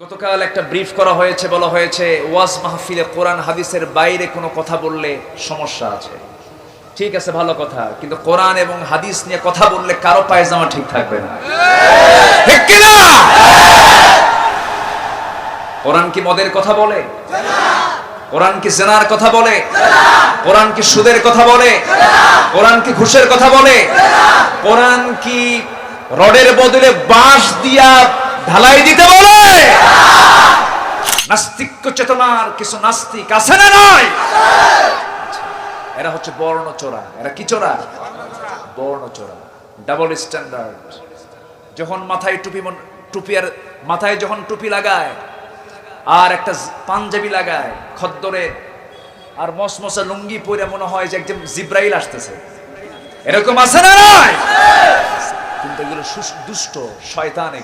গতকাল একটা ব্রিফ করা হয়েছে, বলা হয়েছে ওয়াজ মাহফিলে কোরআন হাদিসের বাইরে কোনো কথা বললে সমস্যা আছে। ঠিক আছে, ভালো কথা, কিন্তু কোরআন এবং হাদিস নিয়ে কথা বললে কারো পায়জামা ঠিক থাকবে না, ঠিক কি না? কোরআন কি মদের কথা বলে? কোরআন কি জিনার কথা বলে? কোরআন কি সুদের কথা বলে? কোরআন কি ঘুষের কথা বলে? কোরআন কি রডের বদলে বাঁশ দিয়া ঢালাই দিতে বলে? নাস্তিক্য চেতনার কিছু নাস্তিক আছে না নয়? এরা হচ্ছে বর্ণ চোরা। এরা কি চোরা? বর্ণ চোরা, ডাবল স্ট্যান্ডার্ড। যখন মাথায় টুপি আর মাথায় যখন টুপি লাগায় আর একটা পাঞ্জাবি লাগায় খদ্দরে আর মসমসা লুঙ্গি পরে মনে হয় যে একদম জিব্রাইল আসতেছে, এরকম আছে না নয়? কিন্তু এগুলো দুষ্ট শয়তান।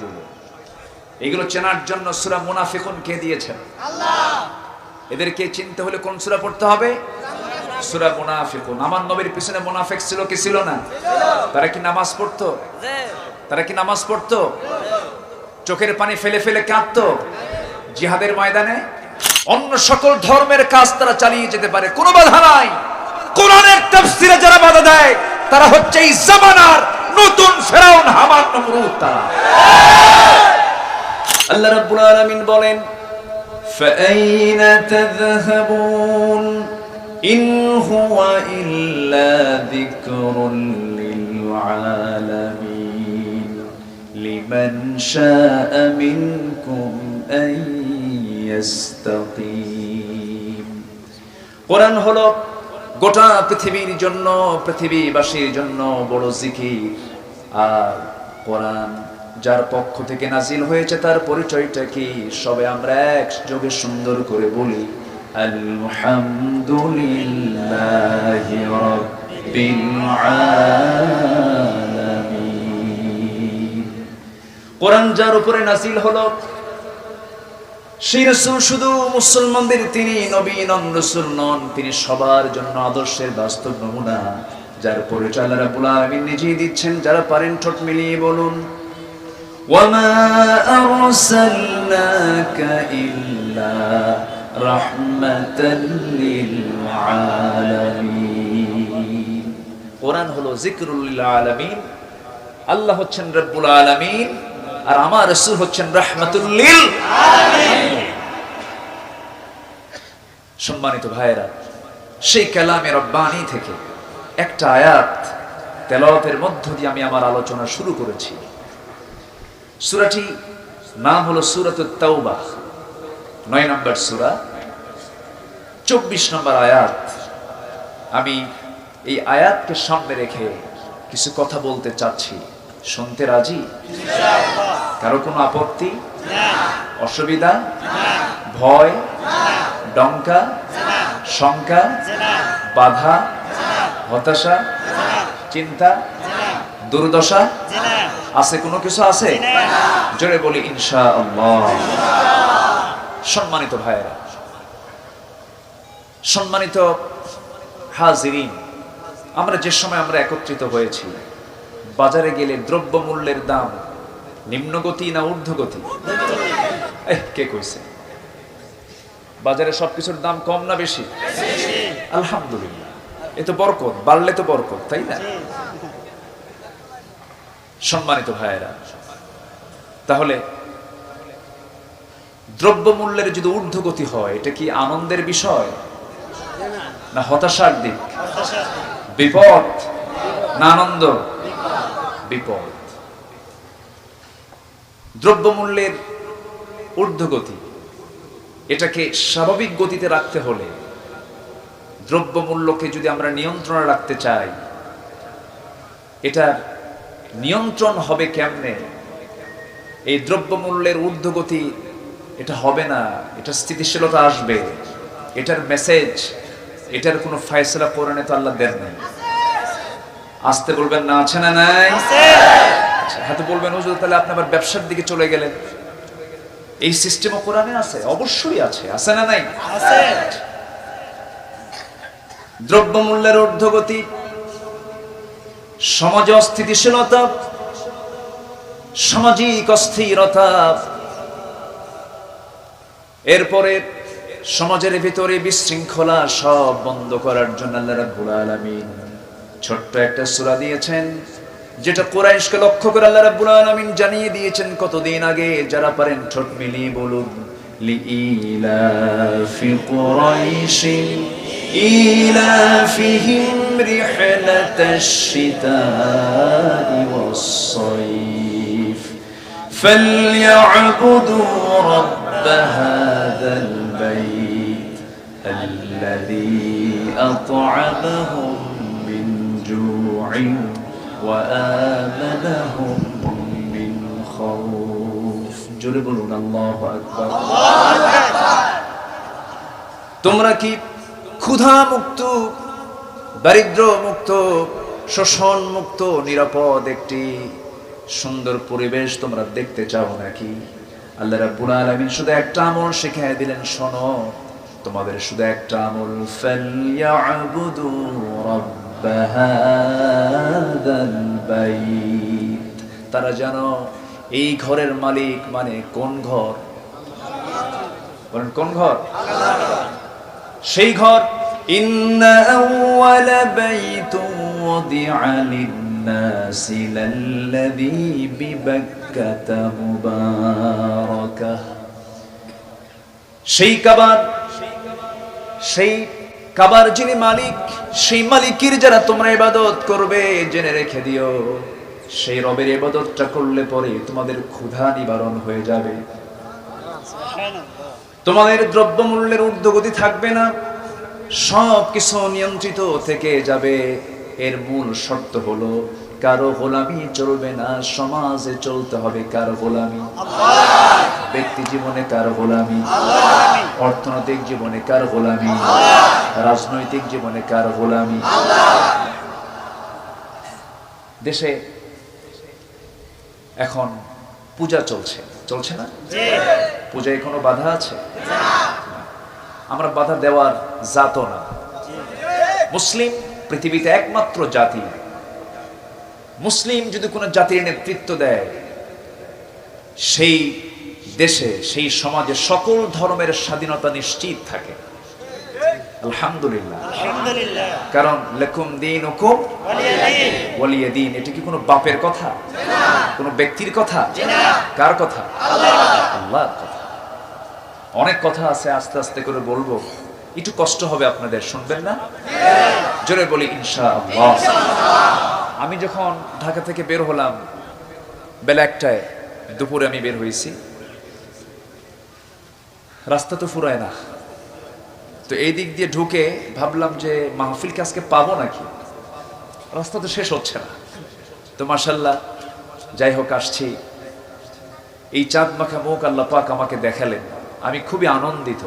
এগুলো চেনার জন্য সূরা মুনাফিকুন কে দিয়েছেন? আল্লাহ। এদেরকে চিনতে হলে কোন সূরা পড়তে হবে? সূরা মুনাফিকুন। আমার নবীর পিছনে মুনাফিক ছিল কি ছিল না? তারা কি নামাজ পড়তো? তারা কি নামাজ পড়তো? চোখের পানি ফেলে ফেলে কাঁদতো জিহাদের ময়দানে? অন্য সকল ধর্মের কাজ তারা চালিয়ে যেতে পারে, কোনো বাধা নাই। কোরআনের তাফসীরে যারা বাধা দেয় তারা হচ্ছে এই জামানার নতুন ফেরাউন, হামান, নমরুদ। তারা আল্লাহ রাব্বুল আলামিন বলেন, ফাআইনা তাযহাবুন ইন হুয়া ইল্লা যিকরুন লিল আলামিন লিমান শাআ মিনকুম আন ইস্তাকিম। কোরআন হলো গোটা পৃথিবীর জন্য, পৃথিবীবাসীর জন্য বড় জিকির। আর কোরআন যার পক্ষ থেকে নাজিল হয়েছে তার পরিচয়টা কি? সবে আমরা একযোগে সুন্দর করে বলি, আলহামদুলিল্লাহি রাব্বিল আলামিন। কোরআন যার উপরে নাজিল হলো সেই রাসূল শুধু মুসলমানদের, তিনি নবী নন, রাসূল নন, তিনি সবার জন্য আদর্শের বাস্তব নমুনা, যার পরিচয় আল্লাহ রাব্বুল আলামিন নিজেই দিচ্ছেন। যারা পারেন ঠোঁট মিলিয়ে বলুন, ওয়ামা আরসালনাকা ইল্লা রাহমাতাল লিল আলামিন। কোরআন হলো যিকরুল লিল আলামিন। আল্লাহ হচ্ছেন রব্বুল আলামিন আর আমার রাসূল হচ্ছেন রাহমাতুল লিল আলামিন। সম্মানিত ভাইরা, সেই কালামে রব্বানি থেকে একটা আয়াত তেলাওয়াতের মধ্য দিয়ে আমি আমার আলোচনা শুরু করেছি। সূরাটি নাম হলো সূরাতুত তাওবা, 9 নম্বর সূরা, 24 নম্বর আয়াত। আমি এই আয়াতকে সামনে রেখে কিছু কথা বলতে চাচ্ছি। শুনতে রাজি? ইনশাআল্লাহ। কারো কোনো আপত্তি? না। অসুবিধা? না। ভয়? না। ডঙ্কা? না। শঙ্কা? না। বাধা? না। হতাশা? না। চিন্তা? না। দুর্দশা? না। আছে কোনো কিছু আছে? জোরে বলি ইনশাআল্লাহ। সম্মানিত ভাইরা, সম্মানিত হাজিরিন, আমরা যে সময় আমরা একত্রিত হয়েছি, বাজারে গেলে দ্রব্য মূল্যের দাম নিম্নগতি না ঊর্ধ্বগতি? কে কইছে? বাজারে সবকিছুর দাম কম না বেশি? আলহামদুলিল্লাহ, এ তো বরকত, বাড়লে তো বরকত, তাই না? সম্মানিত ভাইয়েরা, তাহলে দ্রব্যমূল্যের যদি ঊর্ধ্বগতি হয়, এটা কি আনন্দের বিষয় না হতাশার দিক? বিপদ না আনন্দ? বিপদ। দ্রব্যমূল্যের ঊর্ধ্বগতি, এটাকে স্বাভাবিক গতিতে রাখতে হলে, দ্রব্যমূল্যকে যদি আমরা নিয়ন্ত্রণে রাখতে চাই, এটার নিয়ন্ত্রণ হবে কেমনে? এই দ্রব্যমূল্যের ঊর্ধ্বগতি এটা হবে না, এটা স্থিতিশীলতা আসবে। এটার মেসেজ, এটার কোনো ফয়সালা কোরআনে তো আল্লাহ দেন নাই। আসতে বলবেন না, আছে না নাই? হয়তো বলবেন হুজুর তাহলে আপনি আবার ব্যবসার দিকে চলে গেলেন। এই সিস্টেমও কোরআনে আছে? অবশ্যই আছে। আছে না নাই? আছে। দ্রব্যমূল্যের ঊর্ধ্বগতি, সমাজে অস্থিতিশীলতা, সামাজিক অস্থিরতা, এরপরে সমাজের ভিতরে বিশৃঙ্খলা সব বন্ধ করার জন্য আল্লাহ রাব্বুল আলামিন ছোট্ট একটা সূরা দিয়েছেন, যেটা কুরাইশকে লক্ষ্য করে আল্লাহ রাব্বুল আলামিন জানিয়ে দিয়েছেন কতদিন আগে। যারা পারেন ঠোঁট মিলিয়ে বলুন, লিইলাফি কুরাইশিন ইলাফিহিম রিহলাতাশ শিতাই ওয়াস-সাইফ ফালইয়াবুদু রাব্ব হাযাল বাইত আল্লাযী আত'আমাহুম মিন জু'ইন ওয়া আমানাহুম মিন খাউফ। জোরে বলুন আল্লাহু আকবার। তোমরা কি ক্ষুধা মুক্ত, দারিদ্র মুক্ত, শোষণ মুক্ত, নিরাপদ একটি সুন্দর পরিবেশ তোমরা দেখতে চাও নাকি? আল্লাহ রাব্বুল আলামিন শুধু একটা আমল শিখিয়ে দিলেন, শোনো, তোমাদের শুধু একটা আমল, ফালইয়াবুদু রাব্ব হাযাল বাইত। তারা জানো এই ঘরের মালিক মানে কোন ঘর? বলেন কোন ঘর? সেই ঘর, ইন্না আউওয়ালা বাইতুন ওয়াদিআ লিন-নাসি লাল্লাযী বিবাক্কাতা মুবারাকাহ। সেই কাবার যিনি মালিক, সেই মালিকের যারা তোমরা ইবাদত করবে, জেনে রেখে দিও, সেই রবের ইবাদতটা করলে পরে তোমাদের ক্ষুধা নিবারণ হয়ে যাবে, তোমাদের দ্রব্যমূল্যের ঊর্ধ্বগতি থাকবে না, সব কিছু নিয়ন্ত্রিত থেকে যাবে। এর মূল শর্ত হলো কারো গোলামি চলবে না, সমাজে চলতে হবে কারো গোলামি, ব্যক্তি জীবনে কারো গোলামি, অর্থনৈতিক জীবনে কারো গোলামি, রাজনৈতিক জীবনে কারো গোলামি। দেশে এখন পূজা চলছে না? পূজায় কোনো বাধা আছে? আমরা বাধা দেওয়ার জাতও না। মুসলিম পৃথিবীতে একমাত্র জাতি, মুসলিম যদি কোনো জাতির নেতৃত্ব দেয়, সেই দেশে, সেই সমাজে সকল ধর্মের স্বাধীনতা নিশ্চিত থাকে। আলহামদুলিল্লাহ। কারণ লাকুম দীনুকুম ওয়ালিয়া দীন, এটা কি কোনো বাপের কথা, কোনো ব্যক্তির কথা? কার কথা? আল্লাহর কথা। অনেক কথা আছে, আস্তে আস্তে করে বলবো, একটু কষ্ট হবে আপনাদের, শুনবেন না? জোরে বলি ইনশাআল্লাহ। আমি যখন ঢাকা থেকে বের হলাম বেলা 1টায়, দুপুরে আমি বের হয়েছি, রাস্তা তো ফুরায় না, তো এই দিক দিয়ে ঢুকে ভাবলাম যে মাহফিলকে আজকে পাবো নাকি, রাস্তা তো শেষ হচ্ছে না। তো মাশাআল্লাহ, যাই হোক আসছি, এই চাঁদ মাখা মুখ আল্লাহ পাক আমাকে দেখালেন, আমি খুবই আনন্দিত।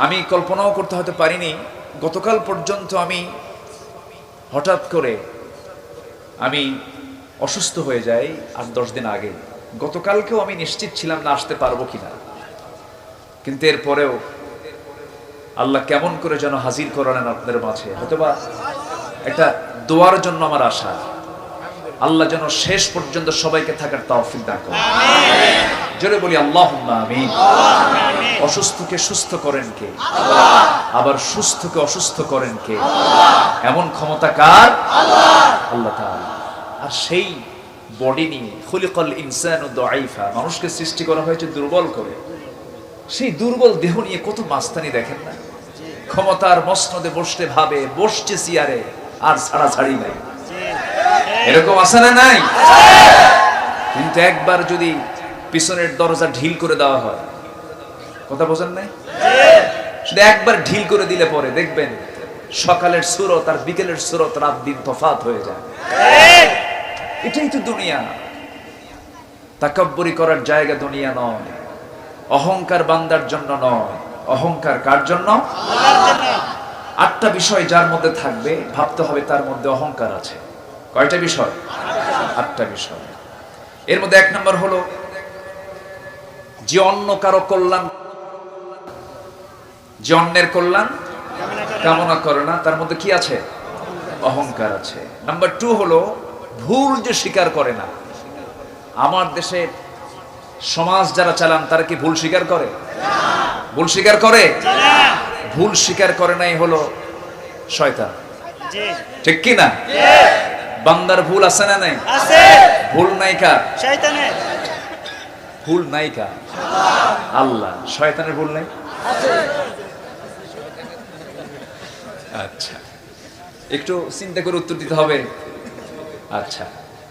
আমি কল্পনাও করতে হতে পারিনি, গতকাল পর্যন্ত আমি হঠাৎ করে আমি অসুস্থ হয়ে যাই 8-10 দিন আগে। গতকালকেও আমি নিশ্চিত ছিলাম না আসতে পারবো কিনা, কিন্তু এরপরেও আল্লাহ কেমন করে যেন হাজির করালেন আপনাদের মাঝে। হয়তোবা একটা দোয়ার জন্য আমার আশা, আল্লাহ যেন শেষ পর্যন্ত সবাইকে থাকার তৌফিক দান করেন। জোরে বলি আল্লাহুম্মা আমিন। অসুস্থকে সুস্থ করেন কে? আবার সুস্থকে অসুস্থ করেন কে? এমন ক্ষমতা কার? আল্লাহ তাআলা। আর সেই বডি নিয়ে, খুলিকাল ইনসানু দাঈফা, মানুষকে সৃষ্টি করা হয়েছে দুর্বল করে, সেই দুর্বল দেহ নিয়ে কত মাস্তানি দেখেন না? ক্ষমতার মসনদে বসতে ভাবে বসছে চেয়ারে, আর ছাড়াছাড়ি নাই, এরকম আছে না নাই? কিন্তু একবার যদি পিছনের দরজা ঢিল করে দেওয়া হয়, কথা বোঝেন নাই? শুধু একবার ঢিল করে দিলে পরে দেখবেন সকালের সুরত আর বিকেলের সুরত রাত দিন তফাৎ হয়ে যায়। এটাই তো দুনিয়া। তাকাব্বুরি করার জায়গা দুনিয়া নয়, অহংকার বান্দার জন্য নয়। অহংকার কার জন্য? আল্লাহর জন্য। 8টা বিষয় যার মধ্যে থাকবে ভাবতে হবে তার মধ্যে অহংকার আছে। কয়টা বিষয়? 8টা বিষয়। এর মধ্যে 1 নম্বর হলো যে অন্য কারো কল্যাণ, যে অন্যের কল্যাণ কামনা করে না, তার মধ্যে কি আছে? অহংকার আছে। নাম্বার 2 হলো ভুল যে স্বীকার করে না। আমার দেশে সমাজ যারা চালান তারা কি ভুল স্বীকার করে? ভুল স্বীকার করে? ভুল স্বীকার করে নাই হলো শয়তান, ঠিক কি না? বান্দার ভুল আছে না নাই? ভুল নাই কার? শয়তানের। ভুল নাই কার? আল্লাহ। শয়তানের ভুল নাই? আচ্ছা, একটু চিন্তা করে উত্তর দিতে হবে। আচ্ছা,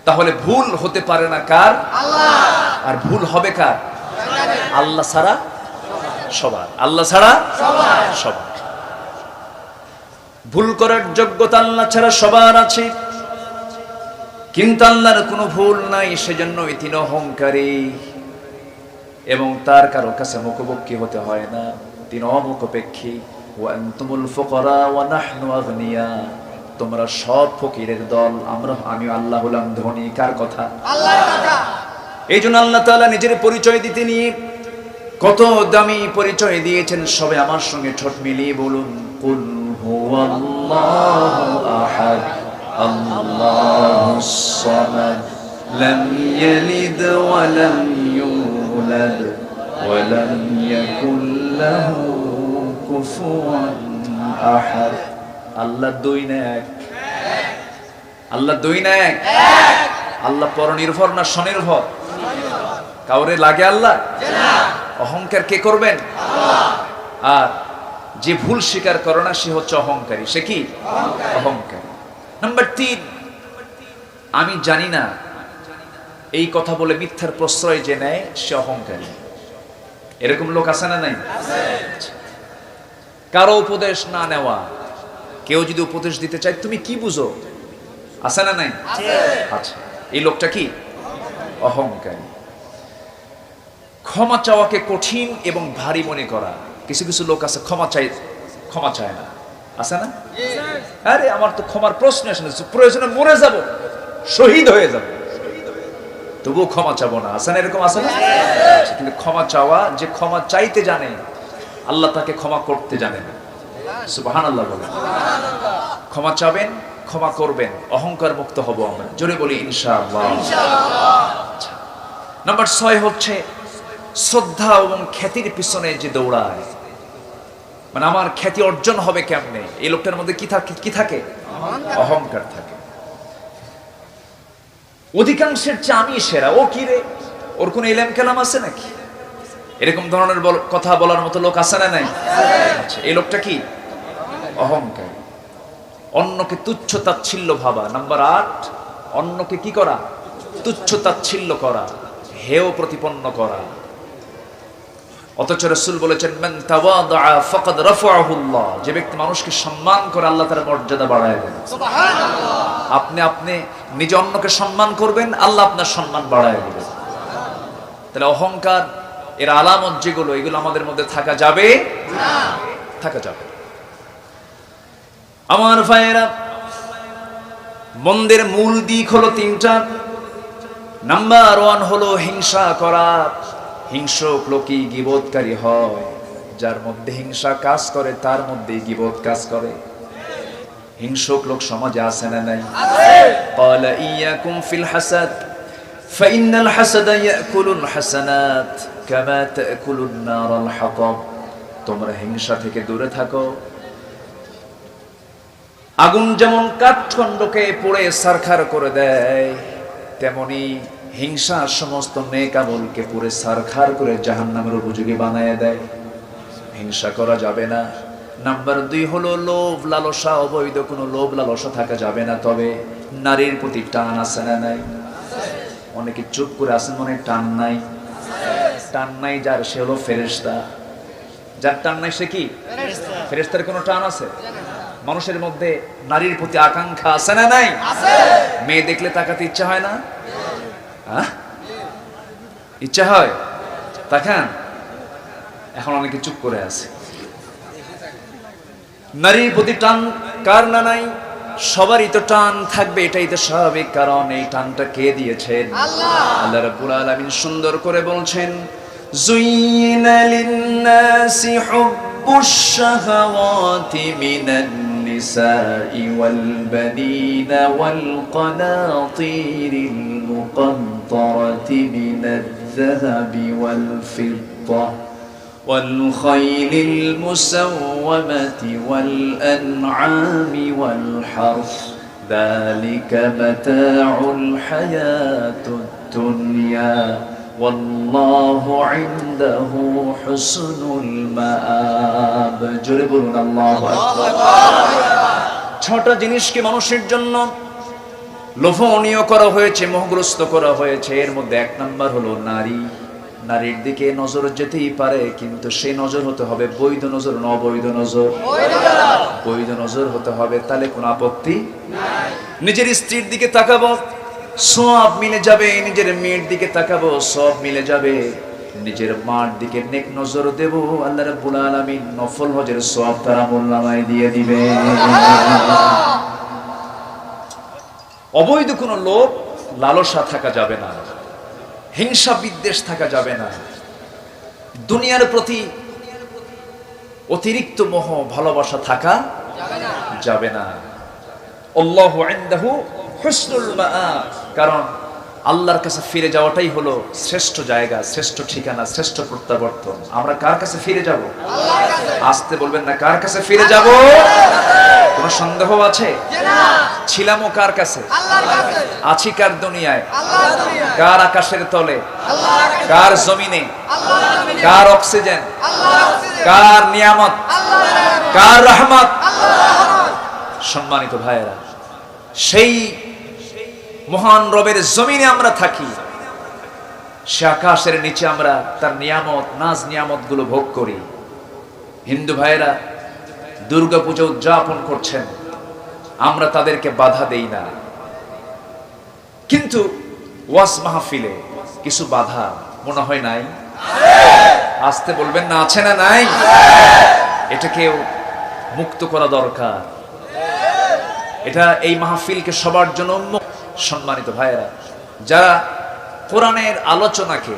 তাহলে ভুল হতে পারে না কার? আল্লাহ। আর ভুল হবে কার? আল্লাহ ছাড়া সবার। আল্লাহ ছাড়া সবার। ভুল করার যোগ্যতা আল্লাহ ছাড়া সবার আছে, কিন্তু আল্লাহর কোনো ভুল নাই, সেজন্য তিনি অহংকারী এবং তার কারো কাছে মুখোমুখি হতে হয় না, তিনি অমুখাপেক্ষী। ওয়া আনতুমুল ফুকারা ওয়া নাহনু আগনিয়া, তোমরা সব ফকিরের দল, আমি আল্লাহ হলাম ধনী। কার কথা? আল্লাহর কথা। এই জন্য আল্লাহ তাআলা নিজের পরিচয় দিতে নিয়ে কত দামি পরিচয় দিয়েছেন। সবে আমার সঙ্গে ঠোঁট মিলিয়ে বলুন, কুল হুয়াল্লাহু আহাদ আল্লাহুস সামাদ লাম ইয়ালিদ ওয়া লাম ইউলাদ ওয়া লাম ইয়াকুল লাহু কুফুয়ান আহাদ। আল্লাহ দুই না এক? আল্লাহ দুই না এক? আল্লাহ পরনির্ভর না স্বনির্ভর? কাউরে লাগে আল্লাহ? অহংকার কে করবেন? আর যে ভুল স্বীকার করে না সে হচ্ছে অহংকারী। সে কি? অহংকারী। নাম্বার 3, আমি জানি না এই কথা বলে মিথ্যার প্রশ্রয় যে নেয় সে অহংকারী। এরকম লোক আছে না নাই? কারো উপদেশ না নেওয়া। কেউ যদি উপদেশ দিতে চায়, তুমি কি বুঝো, আছে না নাই? আচ্ছা, এই লোকটা কি? অহংকারী। ক্ষমা চাওয়াকে কঠিন এবং ভারী মনে করা। কিছু কিছু লোক আছে ক্ষমা চায় না, আছে না? আরে আমার তো ক্ষমার প্রশ্ন আসে না, প্রয়োজনে মরে যাব, শহীদ হয়ে যাব, তবুও ক্ষমা চাবো না, আছে না? এরকম আছে না? কিন্তু ক্ষমা চাওয়া, যে ক্ষমা চাইতে জানে আল্লাহ তাকে ক্ষমা করতে জানে না। সুবহানাল্লাহ বলেন। ক্ষমা চাবেন, ক্ষমা করবেন, অহংকার মুক্ত হব আমরা। জোরে বলি ইনশাআল্লাহ। নাম্বার 6 হচ্ছে শ্রদ্ধা এবং খ্যাতির পিছনে যে দৌড়ায়, মানে আমার খ্যাতি অর্জন হবে কেমনে, এই লোকটার মধ্যে কি থাকে? অহংকার থাকে। অধিকাংশের চেয়ে আমি সেরা, ও কি রে, ওর কোন ইলম কালাম আছে নাকি? এরকম ধরনের কথা বলার মতো লোক আছে না নাই? আচ্ছা, এই লোকটা কি? অহংকার। অন্যকে তুচ্ছ তাচ্ছিল্য ভাবা। নাম্বার 8, অন্যকে কি করা? তুচ্ছ তাচ্ছিল্য করা, হেয় প্রতিপন্ন করা। অথচ রাসূল বলেছেন, মান তাওয়াদা ফাকাদ রাফাআহুল্লাহ, যে ব্যক্তি মানুষকে সম্মান করে আল্লাহ তার মর্যাদা বাড়ায় দেন। সুবহানাল্লাহ। আপনি নিজে অন্যকে সম্মান করবেন, আল্লাহ আপনার সম্মান বাড়ায় দিবেন। তাহলে অহংকার এর আলামত যেগুলো, এগুলো আমাদের মধ্যে থাকা যাবে না, থাকা যাবে। আমার ভাইয়েরা, মন্দের মূল দিক হলো 3টা। নাম্বার 1 হলো হিংসা করা। হিংসুক লোকই গীবতকারী হয়। যার মধ্যে হিংসা কাজ করে তার মধ্যে গীবত কাজ করে। হিংসুক লোক সমাজে আছে না নাই? ক্বালা ইয়াকুম ফিল হাসাদ ফাইন্নাল হাসাদা ইয়াকুলুল হাসানাত কামা তাকুলুন নারাল হাতাব। তোমরা হিংসা থেকে দূরে থাকো। আগুন যেমন কাঠখণ্ডকে পোড়ে ছারখার করে দেয়, তেমনি হিংসা সমস্ত নেক আমলকে পুরে ছারখার করে জাহান্নামের উপযোগী বানায় দেয়। হিংসা করা যাবে না। নাম্বার 2 হলো লোভ লালসা। অবৈধ কোনো লোভ লালসা থাকা যাবে না। তবে নারীর প্রতি টান আছে না নাই? অনেকে চুপ করে আছেন, মনে টান নাই। টান নাই যার, সে হলো ফেরেশতা। যার টান নাই সে কি? ফেরেশতার কোনো টান আছে? মানুষের মধ্যে নারীর প্রতি আকাঙ্ক্ষা আছে না নাই? মেয়ে দেখলে তাকাতে ইচ্ছা হয় না? ইচ্ছা হয়, তাকান। এখন অনেকে চুপ করে আছে। নারীর প্রতি টান কার না নাই? সবারই তো টান থাকবে, এটাই তো স্বাভাবিক। কারণ এই টানটা কে দিয়েছেন? আল্লাহ রাব্বুল আলামিন সুন্দর করে বলছেন, যুইনা লিন-নাসি হুব্বুশ শাহাওয়াতি মিনান নিসাই ওয়াল বানিনা ওয়াল কানাতিরিল মুকান্তারাতি মিনাদ الذهب والفضة والخيل المسومة والأنعام والحرث ذلك متاع الحياة الدنيا والله عنده حسن المآب জোরে বলুন আল্লাহু আকবার। ছটা জিনিসকে মানুষের জন্য লোভনীয় করা হয়েছে, মোহগ্রস্ত করা হয়েছে। এর মধ্যে এক নাম্বার হলো নারী। নারীর দিকে নজর যেতেই পারে, কিন্তু সেই নজর হতে হবে বৈধ নজর, না অবৈধ নজর? বৈধ নজর হতে হবে, তাহলে কোনো আপত্তি নাই। নিজের স্ত্রীর দিকে তাকাবো, সওয়াব মিলে যাবে। নিজের মেয়ের দিকে তাকাবো, সওয়াব মিলে যাবে। নিজের মার দিকে নেক নজর দেব, আল্লাহ রাব্বুল আলামিন নফল হজের সওয়াব তার আমলনামায় দিয়ে দিবে। অবৈধ কোনো লোভ লালসা থাকা যাবে না, হিংসা বিদ্বেষ থাকা যাবে না, দুনিয়ার প্রতি অতিরিক্ত মোহ ভালোবাসা থাকা যাবে না। আল্লাহু ইনদাহু হুসনুল মাআব, কারণ আল্লাহর কাছে ফিরে যাওয়াটাই হলো শ্রেষ্ঠ জায়গা, শ্রেষ্ঠ ঠিকানা, শ্রেষ্ঠ প্রত্যাবর্তন। আমরা কার কাছে ফিরে যাব? আল্লাহর কাছে। আসতে বলবেন না, কার কাছে ফিরে যাব? কোনো সন্দেহ আছে? না। ছিলামও কার কাছে? আল্লাহর কাছে। আছি কার দুনিয়ায়? আল্লাহর দুনিয়ায়। কার আকাশের তলে? আল্লাহর আকাশে। কার জমিনে? আল্লাহর জমিনে। কার অক্সিজেন? আল্লাহর অক্সিজেন। কার নিয়ামত? আল্লাহর নিয়ামত। কার রহমত? আল্লাহর রহমত। সম্মানিত ভাইয়েরা, সেই মহান রবের জমিনে আমরা থাকি, সে আকাশের নিচে আমরা তার নিয়ামত, নাজ নিয়ামত গুলো ভোগ করি। হিন্দু ভাইয়েরা দুর্গা পূজা উদযাপন করছেন, আমরা তাদেরকে বাধা দেই না, কিন্তু ওয়াজ মাহফিলে কিছু বাধা মনে হয় নাই? আসতে বলবেন না, আছে না নাই? এটাকেও মুক্ত করা দরকার। এটা এই মাহফিলকে সবার জন্য। সম্মানিত ভাইয়েরা, যারা কোরআনের আলোচনাকে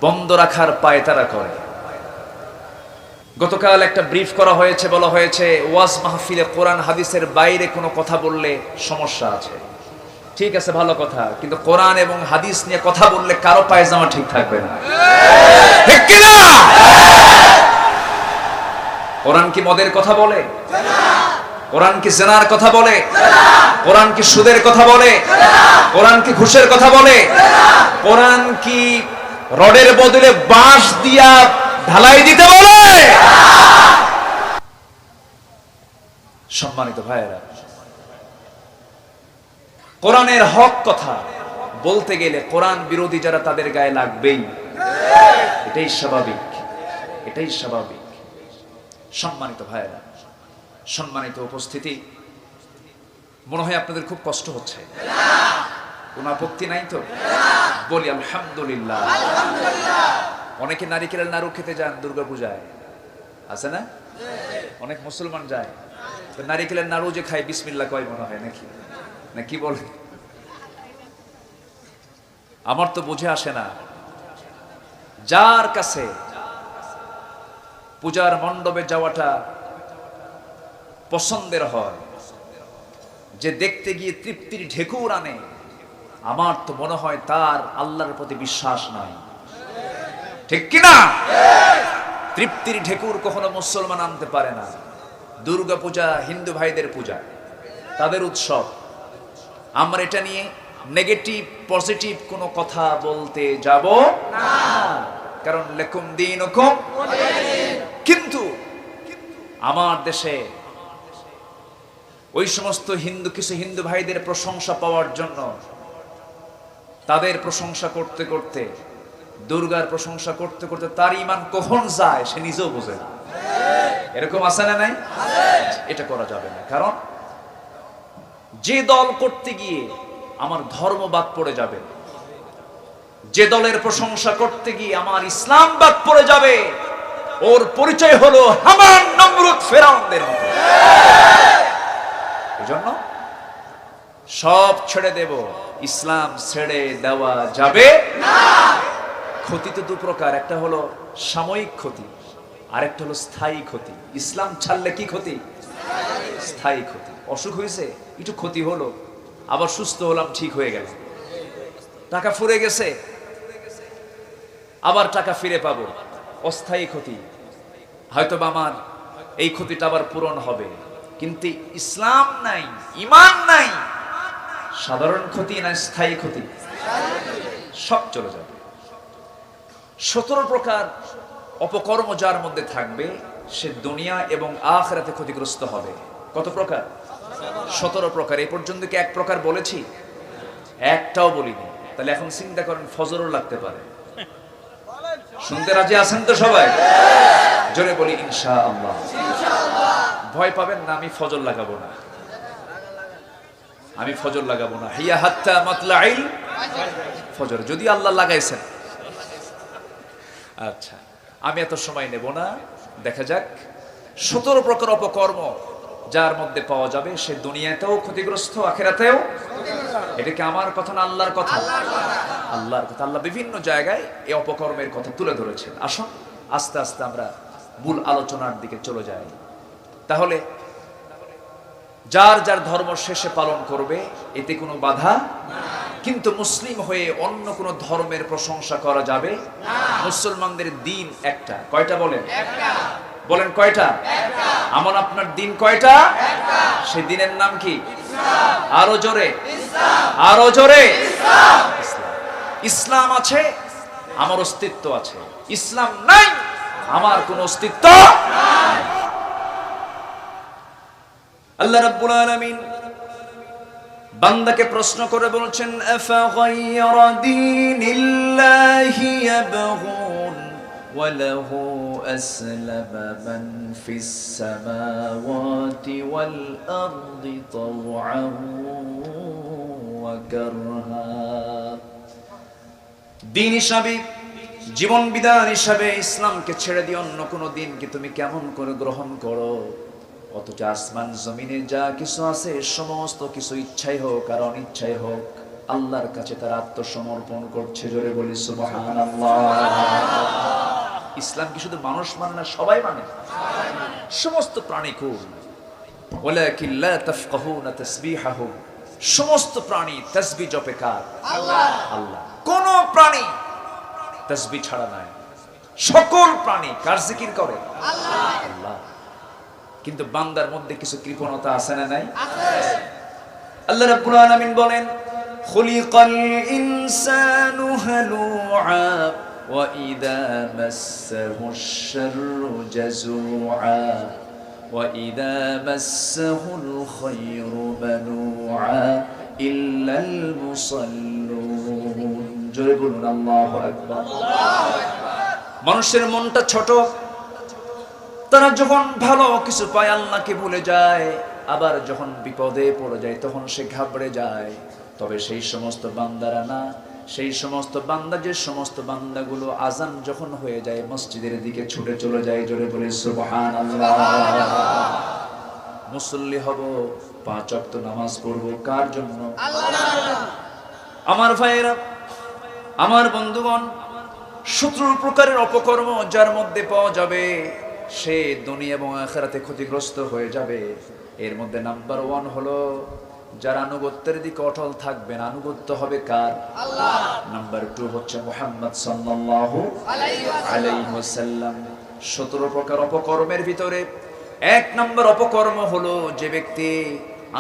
বন্ধ রাখার পায়তারা করে, গতকাল একটা ব্রিফ করা হয়েছে, বলা হয়েছে ওয়াজ মাহফিলে কোরআন হাদিসের বাইরে কোনো কথা বললে সমস্যা আছে। ঠিক আছে, ভালো কথা, কিন্তু কোরআন এবং হাদিস নিয়ে কথা বললে কারো পায়জামা ঠিক থাকবে না, ঠিক কি না? কোরআন কি মদের কথা বলে? কোরআন কি জিনার কথা বলে? কোরআন কি সুদের কথা বলে? কোরআন কি ঘুষের কথা বলে? কোরআন কি রডের বদলে বাঁশ দিয়া ঢালাই দিতে বলে? সম্মানিত ভাইয়েরা, কোরআনের হক কথা বলতে গেলে কোরআন বিরোধী যারা, তাদের গায়ে লাগবেই। এটাই স্বাভাবিক, এটাই স্বাভাবিক। সম্মানিত ভাইয়েরা, সম্মানিত উপস্থিতি, মনে হয় আপনাদের খুব কষ্ট হচ্ছে, কোনো আপত্তি নাই তো? বলি আলহামদুলিল্লাহ। অনেকে নারিকেলের নাড়ু খেতে যান দুর্গাপূজায়, আছে না? অনেক মুসলমান যায়, নারিকেলের নাড়ু যে খায় বিসমিল্লাহ কয় মনে হয়, নাকি? না কি বলে? আমার তো বুঝে আসে না। যার কাছে পূজার মণ্ডপে যাওয়াটা পছন্দের হয়, যে দেখতে গিয়ে তৃপ্তির ঢেকুর আনে, আমার তো মনে হয় তার আল্লাহর প্রতি বিশ্বাস নাই, ঠিক কিনা? তৃপ্তির ঢেকুর কখনো মুসলমান আনতে পারে না। দুর্গা পূজা হিন্দু ভাইদের পূজা, তাদের উৎসব। আমরা এটা নিয়ে নেগেটিভ পজিটিভ কোনো কথা বলতে যাব না, কারণ লেকুম দীনুকুম। কিন্তু আমার দেশে ওই সমস্ত কিছু হিন্দু ভাইদের প্রশংসা পাওয়ার জন্য, তাদের প্রশংসা করতে করতে, দুর্গার প্রশংসা করতে করতে তার ঈমান কখন যায় সে নিজেও বোঝে না। এরকম আছে না নাই? এটা করা যাবে না, কারণ যে দল করতে গিয়ে আমার ধর্ম বাদ পড়ে যাবে, যে দলের প্রশংসা করতে গিয়ে আমার ইসলাম বাদ পড়ে যাবে, ওর পরিচয় হলো হামান, নমরুদ, ফেরাউনদের মতো। এজন্য সব ছেড়ে দেব, ইসলাম ছেড়ে দেওয়া যাবে না। ক্ষতি তো দু প্রকার, একটা হলো সাময়িক ক্ষতি, আরেকটা হলো স্থায়ী ক্ষতি। ইসলাম ছাড়লে কি ক্ষতি? স্থায়ী ক্ষতি। অসুখ হয়েছে, একটু ক্ষতি হলো, আবার সুস্থ হলাম, ঠিক হয়ে গেল। টাকা ফুরে গেছে, আবার টাকা ফিরে পাবো, অস্থায়ী ক্ষতি, হয়তো আমার এই ক্ষতিটা আবার পূরণ হবে। কিন্তু ইসলাম নাই, ঈমান নাই, সাধারণ ক্ষতি না স্থায়ী ক্ষতি, সব চলে যাবে। 17 প্রকার অপকর্ম যার মধ্যে থাকবে সে দুনিয়া এবং আখিরাতে ক্ষতিগ্রস্ত হবে। কত প্রকার? 17 প্রকার। এই পর্যন্ত কি এক প্রকার বলেছি? একটাও বলিনি। তাহলে এখন চিন্তা করেন, ফজরও লাগতে পারে। শুনতে রাজি আছেন তো সবাই? জোরে বলি ইনশাআল্লাহ। ভয় পাবেন না, আমি ফজর লাগাবো না, আমি ফজর লাগাবো না। হিয়া হাত্তা মাতলাইল ফজর, যদি আল্লাহ লাগাইছেন। আচ্ছা, আমি এত সময় নেব না, দেখা যাক। 17 প্রকার অপকর্ম যার মধ্যে পাওয়া যাবে সে দুনিয়াতেও ক্ষতিগ্রস্ত, আখিরাতেও। এটা কি আমার কথা না আল্লাহর কথা? আল্লাহর কথা। আল্লাহ বিভিন্ন জায়গায় এই অপকর্মের কথা তুলে ধরেছেন। আসুন আস্তে আস্তে আমরা মূল আলোচনার দিকে চলে যাই। তাহলে যার যার ধর্ম শেষে পালন করবে, এতে কোনো বাধা। কিন্তু মুসলিম হয়ে অন্য কোনো ধর্মের প্রশংসা করা যাবে না। মুসলমানদের দিন একটা। কয়টা বলেন? বলেন কয়টা? আমার আপনার দিন কয়টা? সেই দিনের নাম কি? আরো জোরে, আরো জোরে। ইসলাম আছে, আমার অস্তিত্ব আছে। ইসলাম নাই, আমার কোনো অস্তিত্ব নাই। আল্লাহ রাব্বুল আলামিন বান্দাকে প্রশ্ন করে বলছেন, আফা গায়রা দীনিল্লাহি ইয়াবগুন ওয়া লাহু আসলামা মান ফিস সামাওয়াতি ওয়াল আরদি তাওআন ওয়া কারহা। দিন হিসাবে, জীবন বিধান হিসাবে ইসলামকে ছেড়ে দিয়ে অন্য কোনো দিনকে তুমি কেমন করে গ্রহণ করো? অথচ আসমান জমিনে যা কিছু আছে সমস্ত কিছু ইচ্ছাই হোক আর অনিচ্ছাই হোক আল্লাহর কাছে তারা আত্মসমর্পণ করছে। জোরে বলি সুবহানাল্লাহ। ইসলাম কি শুধু মানুষ মানে না, সবাই মানে, সমস্ত প্রাণী কুল। ওয়ালাকিন লা তাফকাহুনা তাসবিহাহুম। সমস্ত প্রাণী তাসবিহ জপে কার? আল্লাহ। আল্লাহ। কোন প্রাণী তাসবিহ ছাড়া নাই। সকল প্রাণী কার জিকির করে? আল্লাহ। আল্লাহ। কিন্তু বান্দার মধ্যে কিছু কৃপণতা আছে না নাই? আল্লাহ রাব্বুল আলামিন বলেন, খুলিকাল ইনসানু হালুআ ওয়া ইযা মাসসাহুশ শাররু জাযুআ ওয়া ইযা মাসসাহুল খায়রু মানুআ ইল্লাল মুসাল্লুন। জোরে বলুন আল্লাহু আকবার। মানুষের মনটা ছোট, তারা যখন ভালো কিছু পায় আল্লাহকে ভুলে যায়, আবার যখন বিপদে পড়ে যায় তখন সে ঘাবড়ে যায়। তবে সেই সমস্ত বান্দারা না, সেই সমস্ত বান্দা, যে সমস্ত বান্দাগুলো আজান যখন হয়ে যায় মসজিদের দিকে ছুটে চলে যায়। জোরে বলে সুবহানাল্লাহ। মুসল্লি হব, 5 ওয়াক্ত নামাজ পড়বো, কার জন্য? আল্লাহ। আমার ভাইয়েরা, আমার বন্ধুগণ, 17 প্রকারের অপকর্ম যার মধ্যে পাওয়া যাবে সে দুনিয়া এবং আখিরাতে ক্ষতিগ্রস্ত হয়ে যাবে। এর মধ্যে নাম্বার 1 হলো যারা আনুগত্যের দিকে অটল থাকবেন। আনুগত্য হবে কার? আল্লাহ। নাম্বার 2 হচ্ছে মুহাম্মদ সাল্লাল্লাহু আলাইহি ওয়াসাল্লাম। 17 প্রকার অপকর্মের ভিতরে 1 নম্বর অপকর্ম হলো যে ব্যক্তি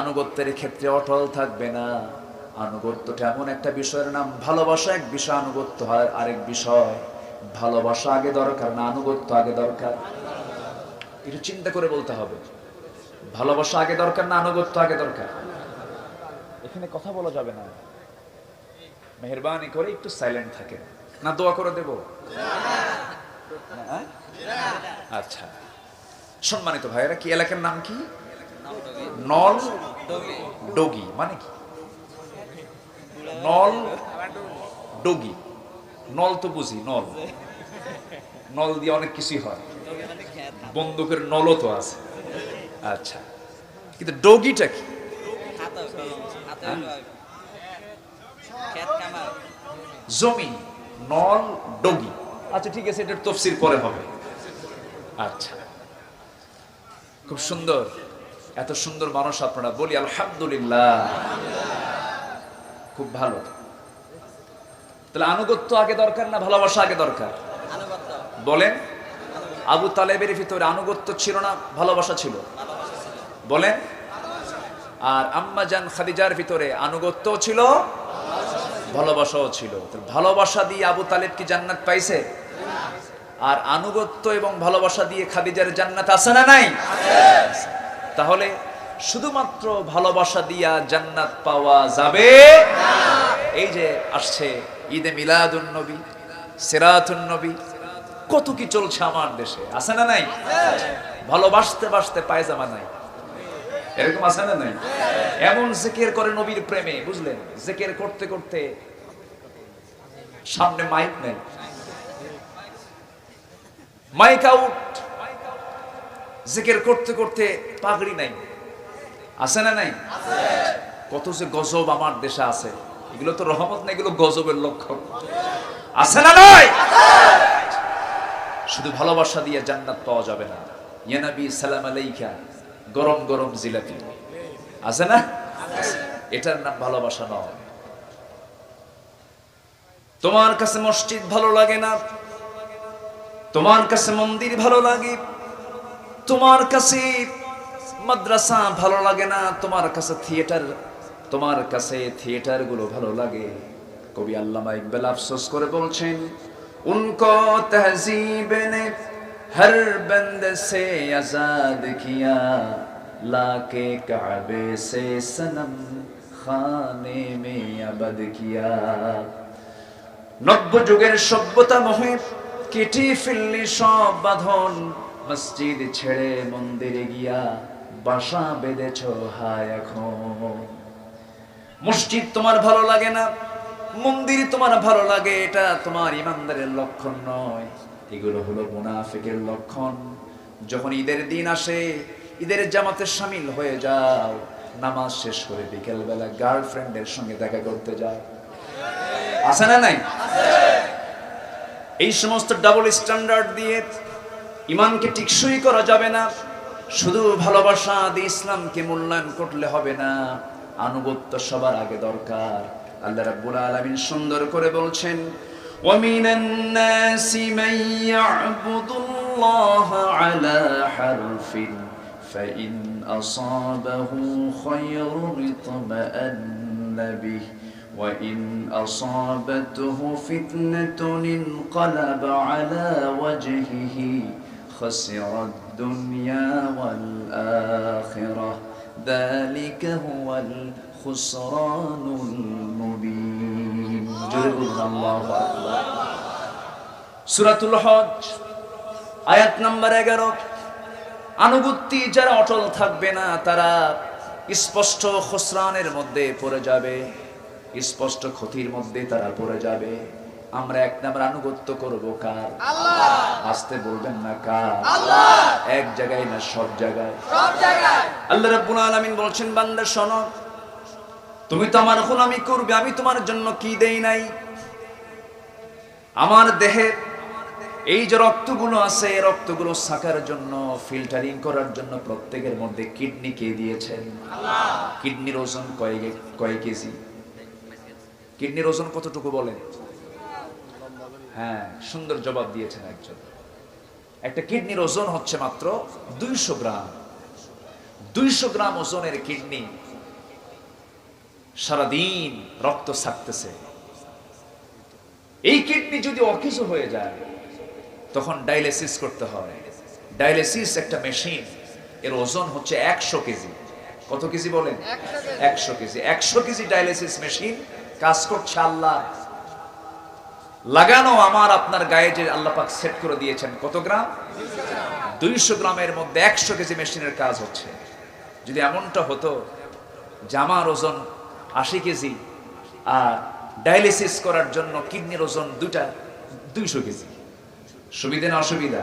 আনুগত্যের ক্ষেত্রে অটল থাকবে না। আনুগত্যটা এমন একটা বিষয়ের নাম, ভালোবাসা এক বিষয়, আনুগত্য হয় আরেক বিষয়। ভালোবাসা আগে দরকার না আনুগত্য আগে দরকার? একটু চিন্তা করে বলতে হবে। ভালোবাসা আগে দরকার না আনুগত্য আগে দরকার? এখানে কথা বলা যাবে না, মেহেরবানি করে একটু সাইলেন্ট থাকেন। না দোয়া করে দেব? আচ্ছা, সম্মানিত ভাইয়েরা, কি এলাকার নাম কি? নল ডগি। মানে কি নল ডগি? নল তো বুঝি, নল, নল দিয়ে অনেক কিছুই হয়, বন্দুকের নলও তো আছে। আচ্ছা, কিন্তু ডগিটা কি? জমি, নল ডগি। আচ্ছা ঠিক আছে, এটার তাফসীর পরে হবে। আচ্ছা, খুব সুন্দর, এত সুন্দর মানুষ আপনারা, বলি আলহামদুলিল্লাহ, খুব ভালো। তাহলে আনুগত্য আগে দরকার না ভালোবাসা আগে দরকার? বলেন। আবু তালেবের ভিতরে আনুগত্য ছিল না ভালোবাসা ছিল? বলেন। আর আম্মা জান খাদিজার ভিতরে আনুগত্য ছিল, ভালোবাসাও ছিল। ভালোবাসা দিয়ে আবু তালেব কি জান্নাত পাইছে? আর আনুগত্য এবং ভালোবাসা দিয়ে খাদিজার জান্নাত আছে না নাই? তাহলে শুধুমাত্র ভালোবাসা দিয়া জান্নাত পাওয়া যাবে না। এই যে আসছে ঈদে মিলাদুন নবী, সিরাতুন নবী, কত কি চলছে আমার দেশে, আছে না নাই? ভালোবাসতে বাসতে পায়জামা নাই, এরকম আছে না নাই? এমন জিকির করে নবীর প্রেমে, বুঝলেন? জিকির করতে করতে সামনে মাইক নেই, মাইক আউট, জিকির করতে করতে পাগড়ি নাই, আছে না নাই? কত যে গজব আমার দেশে আছে, এগুলো তো রহমত না, এগুলো গজবের লক্ষণ, আছে না নাই? শুধু ভালোবাসা দিয়ে জান্নাত পাওয়া যাবে না। ইয়া নবী সালাম আলাইকা, গরম গরম জিলাপি, আছে না? এটার নাম ভালোবাসা নয়। তোমার কাছে মসজিদ ভালো লাগে না, তোমার কাছে মন্দির ভালো লাগে, তোমার কাছে মাদ্রাসা ভালো লাগে না, তোমার কাছে থিয়েটার গুলো ভালো লাগে। কবি আল্লামা ইকবাল আফসোস করে বলছেন, উনকো তহজীব নে হর বন্দে সে আজাদ কিয়া, লাকে কাবে সে সনম খানে মে আবাদ কিয়া। নব্য যুগের সভ্যতা মোহে কেটে ফেললি সব বাঁধন, মসজিদ ছেড়ে মন্দিরে গিয়া বাসা বেঁধেছ হায় এখন। মসজিদ তোমার ভালো লাগে না, মন্দির তোমার ভালো লাগে, এটা তোমার ইমানদারের লক্ষণ নয়, এগুলো হলো মুনাফিকের লক্ষণ। যখন ঈদের দিন আসে, ঈদের জামাতে শামিল হয়ে যাও, নামাজ শেষ করে বিকেল বেলা গার্লফ্রেন্ডের সঙ্গে দেখা করতে যাও, আছে না নাই? এই সমস্ত ডাবল স্ট্যান্ডার্ড দিয়ে ইমানকে টিকসই করা যাবে না। শুধু ভালোবাসা দিয়ে ইসলামকে মূল্যায়ন করলে হবে না, আনুগত্য সবার আগে দরকার। আল্লাহ রাব্বুল আলামিন সুন্দর করে বলছেন, ওয়ামিনান নাসি মান ইয়াবুদুল্লাহা আলা হারফিন ফাইন আসাবাহু খায়রুন ইতমাআন্না বিহি وإن أصابته فتنة انقلب على وجهه خسر الدنيا والآخرة ذلك هو الخسران المبين. الله أكبر. সূরাতুল হজ আয়াত নাম্বার 11। আনুগত্যে যারা অটল থাকবে না, তারা স্পষ্ট খুসরানের মধ্যে পড়ে যাবে, স্পষ্ট ক্ষতির মধ্যে তারা পড়ে যাবে। আমরা এক নাম্বার আনুগত্য করব কার? আল্লাহ। আসতে বলবেন না কার? আল্লাহ। এক জায়গায় না সব জায়গায়? সব জায়গায়। আল্লাহ রাব্বুল আলামিন বলছেন, বান্দা শোনো, তুমি তো আমার গোলামি করবে, আমি তোমার জন্য কি দেই নাই? আমার দেহে এই যে রক্তগুলো আছে, এই রক্তগুলো সাকার জন্য, ফিল্টারিং করার জন্য প্রত্যেকের মধ্যে কিডনি কে দিয়েছেন? আল্লাহ। কিডনির ওজন কয় কেজি? কিডনির ওজন কতটুকু বলেন? হ্যাঁ, সুন্দর জবাব দিয়েছেন একজন। একটা কিডনির ওজন হচ্ছে মাত্র 200 গ্রাম। 200 গ্রাম ওজনের কিডনি সারাদিন রক্ত ছাড়তেছে। এই কিডনি যদি অকেজো হয়ে যায়, তখন ডায়ালিসিস করতে হয়। ডায়ালিসিস একটা মেশিন, এর ওজন হচ্ছে 100 কেজি। কত কেজি বলেন? 100 কেজি। 100 কেজি ডায়ালিসিস মেশিন কাজ করছে। আল্লাহ লাগানো আমার আপনার গায়ে যে আল্লাহ পাক সেট করে দিয়েছেন, কত গ্রাম? 200 গ্রামের মধ্যে 100 কেজি মেশিনের কাজ হচ্ছে। যদি এমনটা হতো যে আমার ওজন 80 কেজি আর ডায়ালিসিস করার জন্য কিডনির ওজন 200 কেজি, সুবিধা না অসুবিধা?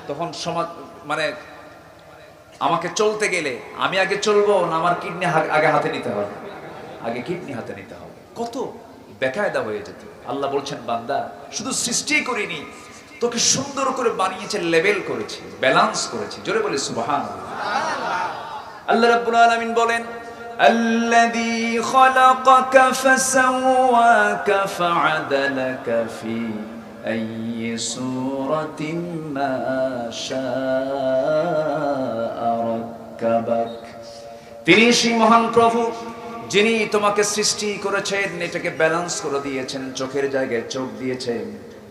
তখন সমাজ মানে আমাকে চলতে গেলে আমি আগে চলবো না আমার কিডনি আগে হাতে নিতে হবে? আগে কিডনি হাতে নিতে হবে। কত বেকায়দা হয়ে যেত। আল্লাহ বলছেন, বান্দা শুধু সৃষ্টি করিনি, তোকে সুন্দর করে বানিয়েছে, লেভেল করেছি, ব্যালেন্স করেছি। জোরে বলে সুবহানাল্লাহ। আল্লাহ রাব্বুল আলামিন বলেন, الذي خلقك فسواك فعدلك في أي سورة ما شاء ركبك তিনি সেই মহান প্রভু যিনি তোমাকে সৃষ্টি করেছেন, এটাকে ব্যালেন্স করে দিয়েছেন, চোখের জায়গায় চোখ দিয়েছেন,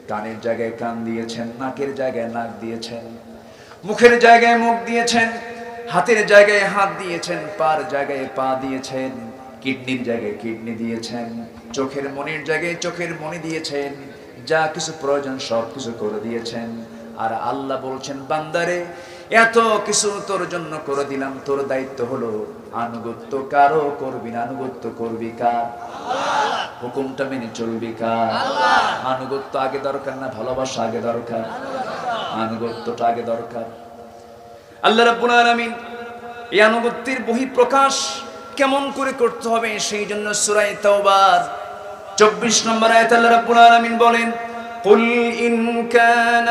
কানের জায়গায় কান দিয়েছেন, নাকের জায়গায় নাক দিয়েছেন, মুখের জায়গায় মুখ দিয়েছেন, হাতের জায়গায় হাত দিয়েছেন, পার জায়গায় পা দিয়েছেন, কিডনির জায়গায় কিডনি দিয়েছেন, চোখের মনির জায়গায় চোখের মনি দিয়েছেন, যা কিছু প্রয়োজন সব কিছু করে দিয়েছেন। আর আল্লাহ বলছেন, বান্দারে এত কিছু তোর জন্য করে দিলাম, তোর দায়িত্ব হলো আনুগত্য কারো করবি না, আনুগত্য করবি কার? হুকুমটা মেনে চলবি কার? আনুগত্য আগে দরকার না ভালোবাসা আগে দরকার? আনুগত্যটা আগে দরকার। আল্লাহ রাব্বুল আলামিন এই আনুগত্যের বহিঃপ্রকাশ কেমন করে করতে হবে সেই জন্য সূরা তাওবার 24 নম্বর আয়াতে আল্লাহ রাব্বুল আলামিন বলেন, قل إن كان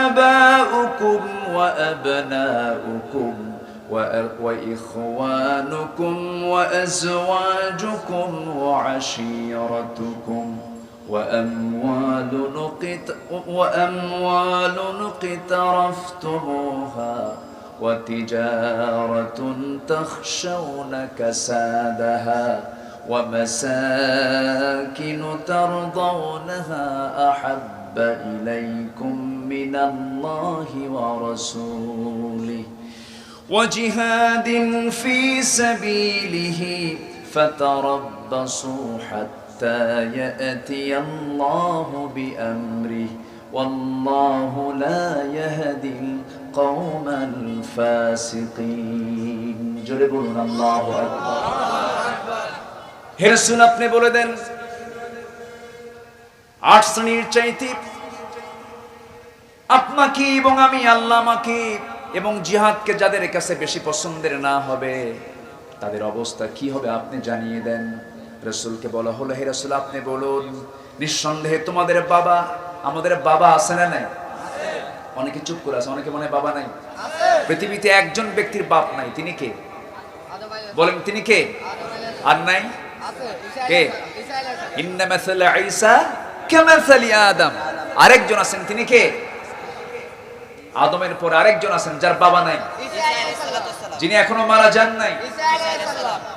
آباؤكم وأبناؤكم وإخوانكم وأزواجكم وعشيرتكم وأموال اقترفتموها وتجارة تخشون كسادها ومساكن ترضونها أحب إليكم من الله ورسوله وجهاد في سبيله فتربصوا حتى يأتي الله بأمره والله لا يهدي القوم الفاسقين جربون الله أكبر হে রাসূল আপনি বলে দেন 8 শ্রেণীর চাইতে আপনাকে এবং আমি আল্লাহ আমাকে এবং জিহাদকে যাদের কাছে বেশি পছন্দের না হবে তাদের অবস্থা কি হবে আপনি জানিয়ে দেন। রাসূলকে বলা হলো, হে রাসূল আপনি বলুন, নিঃসন্দেহে তোমাদের বাবা, আমাদের বাবা আছে না নাই? অনেকে চুপ করে আছে, অনেকে মনে বাবা নাই। পৃথিবীতে একজন ব্যক্তির বাপ নাই, তিনি কে বলেন? তিনি কে? আর নাই কে? ইন্না মাসালা ঈসা কামাসালি আদম। আরেকজন আছেন, তিনি কে? আদমের পর আরেকজন আছেন যার বাবা নাই, যিনি এখনো মারা যান নাই,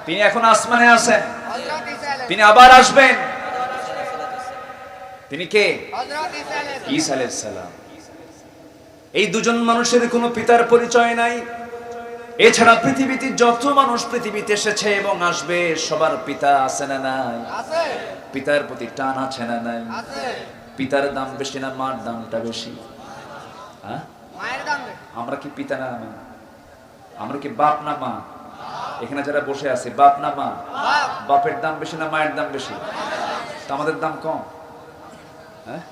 তিনি এখন আসমানে আছেন, তিনি আবার আসবেন। তিনি কে? ঈসা আলাইহিস সালাম। এই দুজন মানুষের কোনো পিতার পরিচয় নাই। এছাড়া পৃথিবীতে যত মানুষ পৃথিবীতে এসেছে এবং আসবে সবার পিতা আছে না নাই? পিতার প্রতি টান আছে না নাই? পিতার দাম বেশি না মার দামটা বেশি? হ্যাঁ, আমরা কি পিতা না মা? আমরা কি বাপ না মা? এখানে যারা বসে আছে বাপ না মা? বাপের দাম বেশি না মায়ের দাম বেশি? তা আমাদের দাম কম। হ্যাঁ,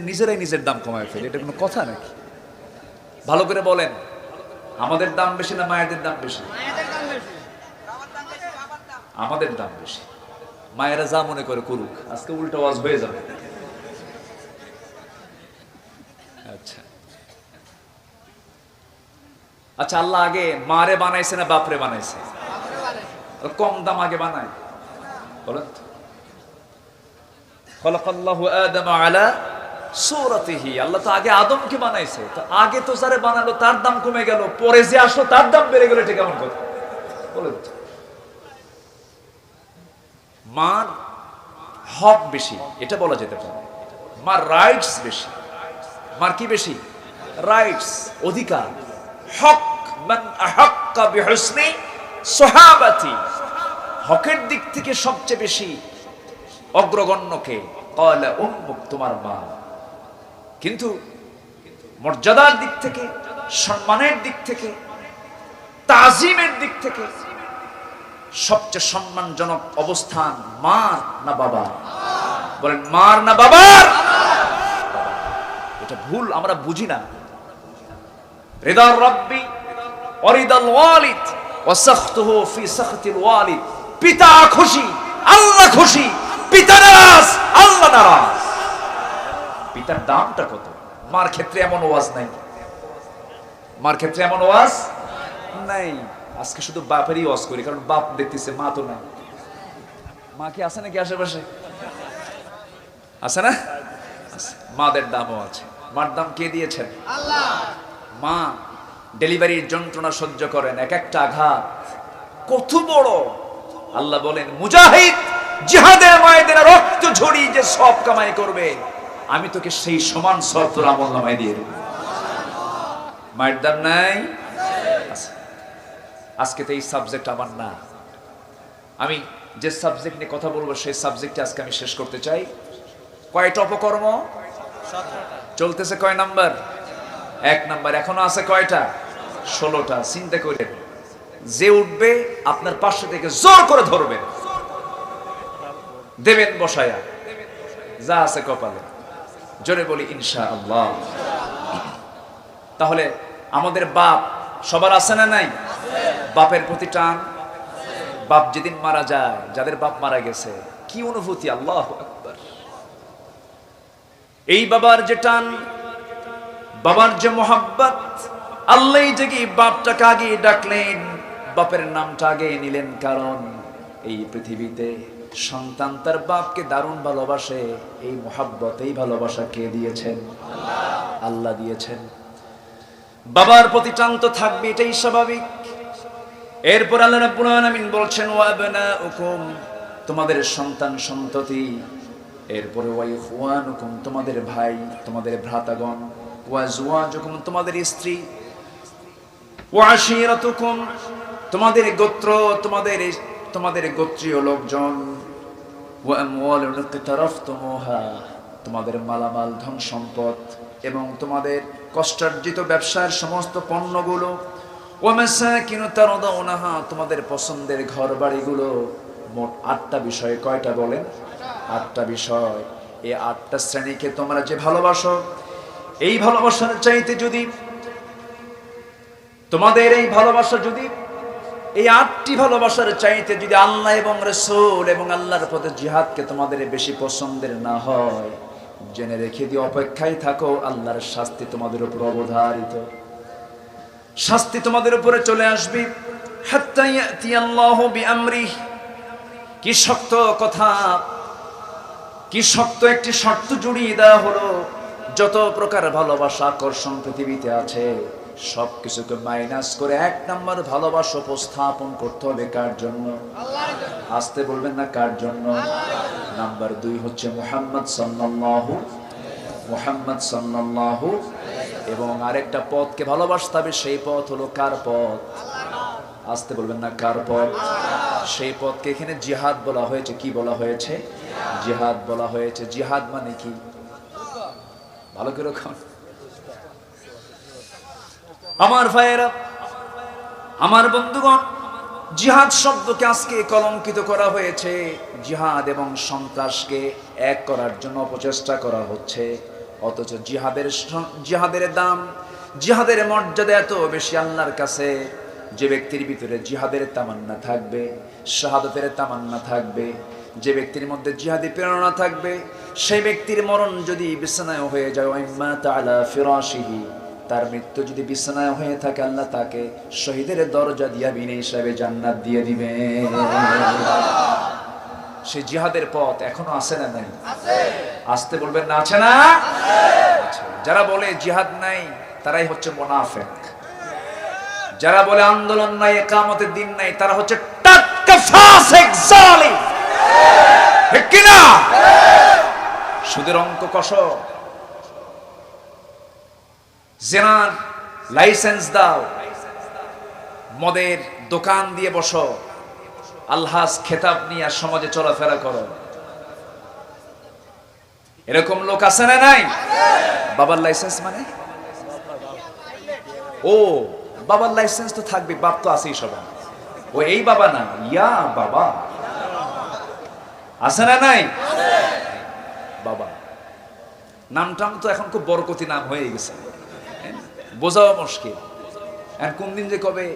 নিজেরাই নিজের দাম কমায় ফেলে, এটা কোনো কথা নাকি? ভালো করে বলেন, আমাদের দাম বেশি না মায়েদের দাম বেশি? আমাদের দাম বেশি। মায়েরা যা মনে করে করুক, আজকে উল্টো আওয়াজ হয়ে যাবে। আচ্ছা আচ্ছা, আল্লাহ আগে মারে বানাইছে না বাপরে বানাইছে? কম দাম আগে বানায় বলেন তো? খলাকাল্লাহু আদম আলা সূরাতিহি, আল্লাহ তো আগে আদমকে বানাইছে। তো আগে তো যারে বানালো তার দাম কমে গেল, পরে যে আসলো তার দাম বেড়ে গেল, এটা কেমন কথা বলেন তো? মার হক বেশি এটা বলা যেতে পারে, মার রাইটস বেশি। মার কি বেশি? রাইটস, অধিকার, হক। মান আহাক্কা বিহুসনি সাহাবাতি, হকের দিক থেকে সবচেয়ে বেশি অগ্রগণ্যকে ক্বালা উম্মুক, তোমার মা। কিন্তু মর্যাদার দিক থেকে, সম্মানের দিক থেকে, তাজিমের দিক থেকে সবচেয়ে সম্মানজনক অবস্থান মার না বাবা? বলেন, মার না বাবার? এটা ভুল, আমরা বুঝি না। রিদার রাব্বি ওয়া রিদাল ওয়ালিদ ওয়া সাখতুহু ফি সাখতিল ওয়ালিদ। পিতা খুশি, আল্লাহ খুশি, পিতা নারাজ, আল্লাহ নারাজ। পিতার দামটা কত? মার ক্ষেত্রে এমন ওয়াজ নাই, মার ক্ষেত্রে এমন ওয়াজ নাই। আজকে শুধু বাপেরই ওয়াজ করি, কারণ বাপ দেখতেছে, মা তো নাই। মা কি আছে নাকি আশেপাশে? আছে না? মাদের দামও আছে। মার দাম কে দিয়েছেন? আল্লাহ। মা ডেলিভারির যন্ত্রণা সহ্য করেন, এক একটা আঘাত কত বড়। আল্লাহ বলেন, মুজাহিদ জিহাদের ময়দানে রক্ত ঝরিয়ে যে সব কামাই করবে, আমি তোকে সেই সমান সব তোর আমলনামায় দিয়ে দেব। মায়ের দাম নাই? আজকে তো এই সাবজেক্ট আমার না। আমি যে সাবজেক্ট নিয়ে কথা বলবো সেই সাবজেক্টে আজকে আমি শেষ করতে চাই। কয়টা অপকর্ম চলতেছে? কয় নাম্বার? 1 নাম্বার। এখনো আছে কয়টা? 16টা। চিন্তা করে যে উঠবে আপনার পাশে থেকে জোর করে ধরবেন, দেবেন বসায়া, যা আছে কপালে। জোরে বলি ইনশাআল্লাহ। তাহলে আমাদের বাপ সবার আছে না নাই? বাপের প্রতি টান। বাপ যেদিন মারা যায়, যাদের বাপ মারা গেছে, কি অনুভূতি! আল্লাহু আকবার। এই বাবার যে টান, বাবার যে মোহাব্বত, আল্লাহ যে কি বাপটাকে আগে ডাকলেন, বাপের নামটা আগে নিলেন, কারণ এই পৃথিবীতে সন্তান তার বাপকে দারুণ ভালোবাসে। এই মোহাব্বত, এই ভালোবাসা কে দিয়েছেন? আল্লাহ দিয়েছেন। বাবার প্রতি টান তো থাকবে, এটাই স্বাভাবিক। এরপর আল্লাহ রাব্বুল আলামিন বলছেন, ওয়া আবনাউকুম, তোমাদের সন্তান সন্ততি। এরপরে ওয়া ইখওয়ানুকুম, তোমাদের ভাই, তোমাদের ভ্রাতাগণ। ওয়া আজওয়াজুকুম, তোমাদের স্ত্রী। ওয়া আশীরাতুকুম, তোমাদের গোত্র, তোমাদের গোত্রীয় লোকজন। ওয়া আমওয়ালুন ইকতারাফতুমুহা, তোমাদের মালামাল, ধন সম্পদ এবং তোমাদের কষ্টার্জিত ব্যবসার সমস্ত পণ্যগুলো। ওয়া মাসাকিনু তারদাউনাহা, তোমাদের পছন্দের ঘর বাড়িগুলো। মোট 8টা বিষয়। কয়টা বলেন? 8টা বিষয়। এই 8টা শ্রেণীকে তোমরা যে ভালোবাসো, এই ভালোবাসার চাইতে যদি তোমাদের এই ভালোবাসা যদি এই 8টি ভালোবাসার চাইতে যদি আল্লাহ এবং রাসূল এবং আল্লাহর পথে জিহাদকে তোমাদের বেশি পছন্দের না হয়, জেনে রেখে দিয়ে অপেক্ষায় থাকো, আল্লাহর শাস্তি তোমাদের উপর অবধারিত। শাস্তি তোমাদের উপরে চলে আসবে। হাত্তা ইয়াতি আল্লাহু বিআমরিহি, কি শক্ত কথা, কি শক্ত একটি শর্ত জুড়িয়ে দেওয়া হলো। যত প্রকার ভালোবাসা, আকর্ষণ পৃথিবীতে আছে, সবকিছুকে মাইনাস করে 1 নাম্বার ভালোবাসা উপস্থাপন করতে হবে। কার জন্য? আসতে বলবেন না, কার জন্য? নাম্বার 2 হচ্ছে মুহাম্মদ সাল্লাল্লাহু, এবং আরেকটা পথকে ভালোবাসতে হবে। সেই পথ হলো কার পথ? আসতে বলবেন না, কার পথ? সেই পথকে এখানে জিহাদ বলা হয়েছে। কি বলা হয়েছে? জিহাদ বলা হয়েছে। জিহাদ মানে কি? ভালো করে খান আমার ভাইয়েরা, আমার বন্ধুগণ। জিহাদ শব্দকে আজকে কলঙ্কিত করা হয়েছে। জিহাদ এবং সন্ত্রাসকে এক করার জন্য অপচেষ্টা করা হচ্ছে। অথচ জিহাদের দাম, জিহাদের মর্যাদা এত বেশি আল্লাহর কাছে। যে ব্যক্তির ভিতরে জিহাদের তামান্না থাকবে, শাহাদাতের তামান্না থাকবে, যে ব্যক্তির মধ্যে জিহাদি প্রেরণা থাকবে, সেই ব্যক্তির মরণ যদি বিছানায় হয়ে যায়, ওয়াইম্মা তাআলা ফিরাশিহি, তার মৃত্যু যদি বিছানায় হয়ে থাকে, আল্লাহ তাকে শহীদের দরজা দিয়া বিনা হিসাবে জান্নাত দিয়ে দিবে। সেই জিহাদের পথ এখনো আছে না নাই? আসতে বলবেন না, আছে না? যারা বলে জিহাদ নাই, তারাই হচ্ছে মুনাফিক। যারা বলে আন্দোলন নাই, ইকামতের দিন নাই, তারা হচ্ছে টাটকা ফাসিক, জালিম। ঠিক কি না? সুদের অঙ্ক কষো, জিনার লাইসেন্স দাও, মদের দোকান দিয়ে বসো, আলহাজ খেতাব নিয়ে সমাজে চলাফেরা করো। এরকম লোক আছে না নাই? বাবার লাইসেন্স মানে? ও, বাবার লাইসেন্স তো থাকবে, বাপ তো আছেই সবার। ও এই বাবা না, ইয়া বাবা আছে না নাই? বাবা নামটাম তো এখন খুব বরকতি নাম হয়ে গেছে, বোঝাও মুশকিল। আর কোন দিন যে কবে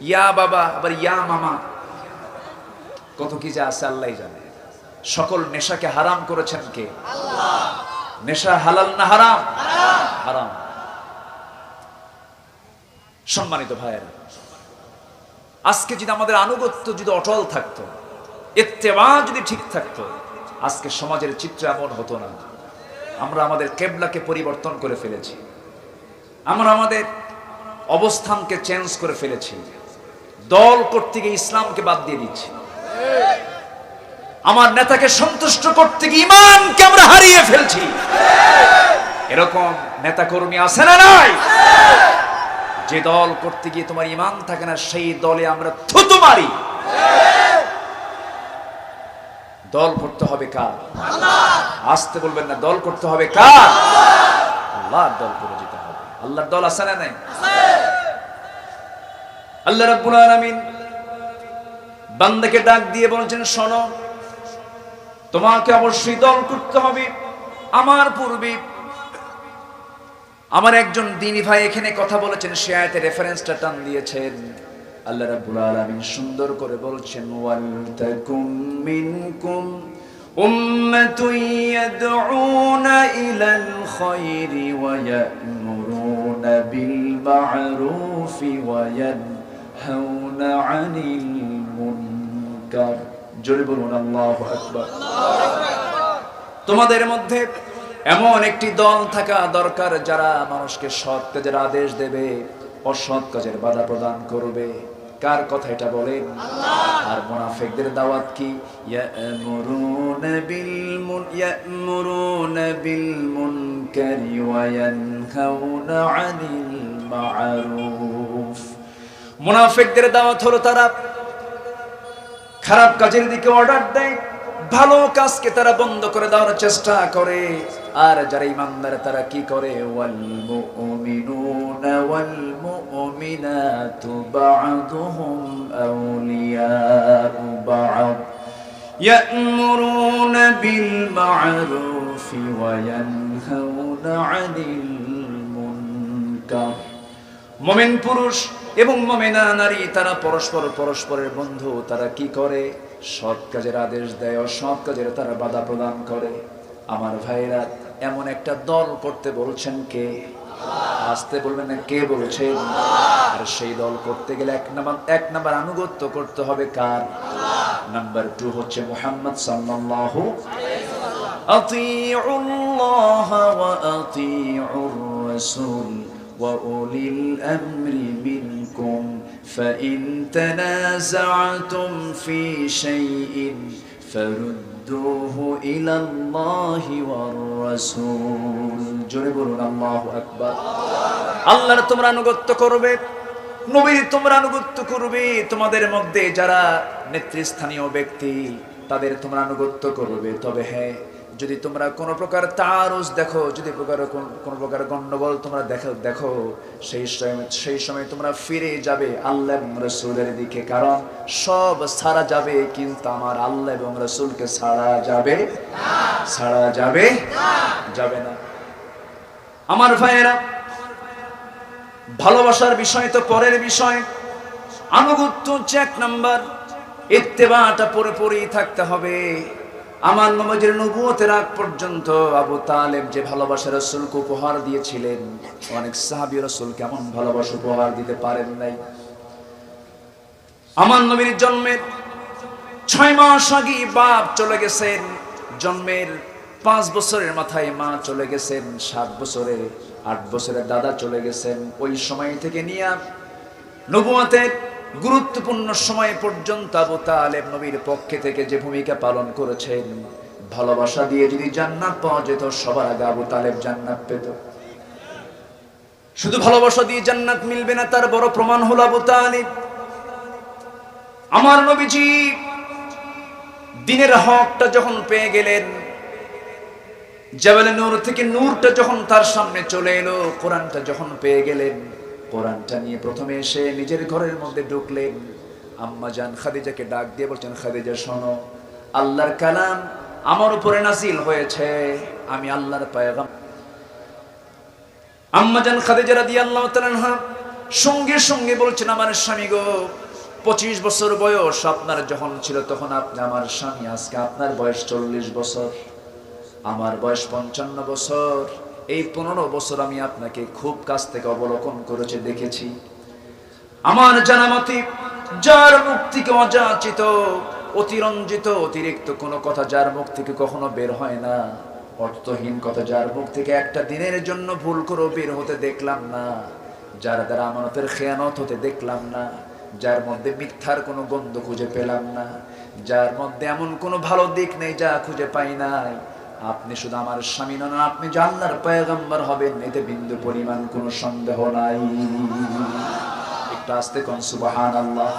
ইয়া বাবা, আবার ইয়া মামা, কত কি যে আছে আল্লাহ জানে। সকল নেশাকে হারাম করেছেন কে? আল্লাহ। নেশা হালাল না হারাম? হারাম। সম্মানিত ভাইয়েরা, আজকে যদি আমাদের আনুগত্য যদি অটল থাকতো, ইত্তেবা যদি ঠিক থাকতো, আজকে সমাজের চিত্র এমন হতো না। আমরা আমাদের কেবলাকে পরিবর্তন করে ফেলেছি, আমরা আমাদের অবস্থানকে চেঞ্জ করে ফেলেছি, দল করতে গিয়ে ইসলামকে বাদ দিয়ে দিচ্ছি, আমার নেতাকে সন্তুষ্ট করতে গিয়ে ঈমানকে আমরা হারিয়ে ফেলছি। এরকম নেতা কর্মী আছে না নাই? যে দল করতে গিয়ে তোমার ঈমান থাকে না, সেই দলে আমরা থুতু মারি। দল করতে হবে কার? আসতে বলবেন না, দল করতে হবে কার? আল্লাহর দল করে যেতে হবে। আল্লাহর দল আছে না নাই? আল্লাহ রাব্বুল আলামিন বান্দাকে ডাক দিয়ে বলেছেন, শোনো, তোমাকে অবশ্যই দল করতে হবে। আমার পূর্বে আমার একজন দ্বীনী ভাই এখানে কথা বলেছেন, সে আয়াতের রেফারেন্সটা টান দিয়েছেন। আল্লাহ রাব্বুল আলামিন সুন্দর করে বলছেন, ওয়াল তাকুম মিনকুম উম্মাতুন ইয়াদউনা ইলাল খায়রি ওয়া ইয়া'মুরুনা বিল মা'রুফি ওয়া ইয়ানহাউনা আনিল মুনকার। জোরে বলুন আল্লাহু আকবার। তোমাদের মধ্যে এমন একটি দল থাকা দরকার যারা মানুষকে সৎ কাজের আদেশ দেবে, অসৎ কাজের বাধা প্রদান করবে। কার কথা এটা বলেন? আর মুনাফিকদের দাওয়াত কি? ইয়া'মুরুনা বিল মুনকারি ওয়া ইয়ানহাউনা আনিল মা'রুফ। মুনাফিকদের দাওয়াত হলো তারা খারাপ কাজের দিকে অর্ডার দেয়, ভালো কাজকে তারা বন্ধ করে দেওয়ার চেষ্টা করে। আর যারা ঈমানদার তারা কি করে? ওয়াল মুমিনুনা ওয়াল মুমিনাতু বা'দুহুম আউলিয়াউ বা'দ ইয়া'মুরুনা বিল মা'রুফি ওয়া ইয়ানহাউনা আনিল মুনকার। মুমিন পুরুষ এবং মুমিনা নারী তারা পরস্পরের বন্ধু। তারা কি করে? সৎ কাজের আদেশ দেয়, অসৎ কাজের তারা বাধা প্রদান করে। আমার ভাইরা, এমন একটা দল করতে বলছেন কে? আসতে বলবেন না, কে বলছেন? আর সেই দল করতে গেলে এক নাম্বার আনুগত্য করতে হবে কার? নাম্বার 2 হচ্ছে মুহাম্মদ সাল্লাল্লাহু আলাইহি ওয়াসাল্লাম। আতিউল্লাহ ওয়া আতিউর রাসূল وَأُولِي الْأَمْرِ مِنْكُمْ فَإِنْ تَنَازَعْتُمْ فِي شَيْءٍ فَرُدُّوهُ إِلَى اللَّهِ وَالرَّسُولِ। জোরে বলুন আল্লাহু আকবার। আল্লাহর তোমরা আনুগত্য করবে, নবীর তোমরা আনুগত্য করবে। তোমাদের মধ্যে যারা নেতৃস্থানীয় ব্যক্তি তাদের তোমরা আনুগত্য করবে। তবে হ্যাঁ, যদি তোমরা কোনো প্রকার তারুজ দেখো, যদি কোনো প্রকার গন্ডগোল তোমরা দেখো, সেই সময় তোমরা ফিরে যাবে আল্লাহ এবং রাসূলের দিকে। কারণ সব ছাড়া যাবে, কিন্তু আমার আল্লাহ এবং রাসূলকে ছাড়া যাবে না, ছাড়া যাবে না। আমার ভাইয়েরা, ভালোবাসার বিষয় তো পরের বিষয়, আনুগত্য হচ্ছে 1 নাম্বার। ইত্তেবাটা পুরোপুরি থাকতে হবে। আমার নবীর নবুয়তের আগ পর্যন্ত আবু তালেব যে ভালোবাসা রাসূলকে উপহার দিয়েছিলেন, অনেক সাহাবী রাসূল কেমন ভালোবাসা উপহার দিতে পারেন নাই। আমার নবীর জন্মের 6 মাস আগে বাপ চলে গেছেন, জন্মের 5 বছরের মাথায় মা চলে গেছেন, 7 বছরে 8 বছরের দাদা চলে গেছেন। ওই সময় থেকে নিয়ে নবুয়তের গুরুত্বপূর্ণ সময় পর্যন্ত আবু তালেব নবীর পক্ষে থেকে যে ভূমিকা পালন করেছেন, ভালোবাসা দিয়ে যদি জান্নাত পাওয়া যেত, সবার আগে আবু তালেব জান্নাত পেত। শুধু ভালোবাসা দিয়ে জান্নাত মিলবে না, তার বড় প্রমাণ হলো আবু তালেব। আমার নবীজি দিনের হকটা যখন পেয়ে গেলেন, জাবালে নূর থেকে নূরটা যখন তার সামনে চলে এলো, কোরআনটা যখন পেয়ে গেলেন, কোরআনটা নিয়ে প্রথমে এসে নিজের ঘরের মধ্যে ঢুকলেন। আম্মা জান খাদিজাকে ডাক দিয়ে বলছেন, খাদিজা শোনো, আল্লাহর কালাম আমার উপরে নাজিল হয়েছে, আমি আল্লাহর পয়গাম। আম্মা জান খাদিজা রাদিয়াল্লাহু তাআলা আনহা সঙ্গে সঙ্গে বলছেন, আমার স্বামী গো, 25 বছর বয়স আপনার যখন ছিল তখন আপনি আমার স্বামী, আজকে আপনার বয়স 40 বছর, আমার বয়স 55 বছর। এই 15 বছর আমি আপনাকে খুব কাছ থেকে অবলোকন করেছি, দেখেছি। আমার জানামতে যার মুখ থেকে অযাচিত, অতিরঞ্জিত, অতিরিক্ত কোনো কথা যার মুখ থেকে কখনো বের হয় না, অর্থহীন কথা যার মুখ থেকে একটা দিনের জন্য ভুল করে বের হতে দেখলাম না, যার দ্বারা আমানতের খেয়ানত হতে দেখলাম না, যার মধ্যে মিথ্যার কোনো গন্ধ খুঁজে পেলাম না, যার মধ্যে এমন কোনো ভালো দিক নেই যা খুঁজে পাই নাই, আপনি শুধু আমার স্বামী নন, আপনি যে আল্লাহর পয়গম্বর হবেন এতে বিন্দু পরিমাণ কোনো সন্দেহ নাই। একটু আস্তে কোন সুবহানাল্লাহ,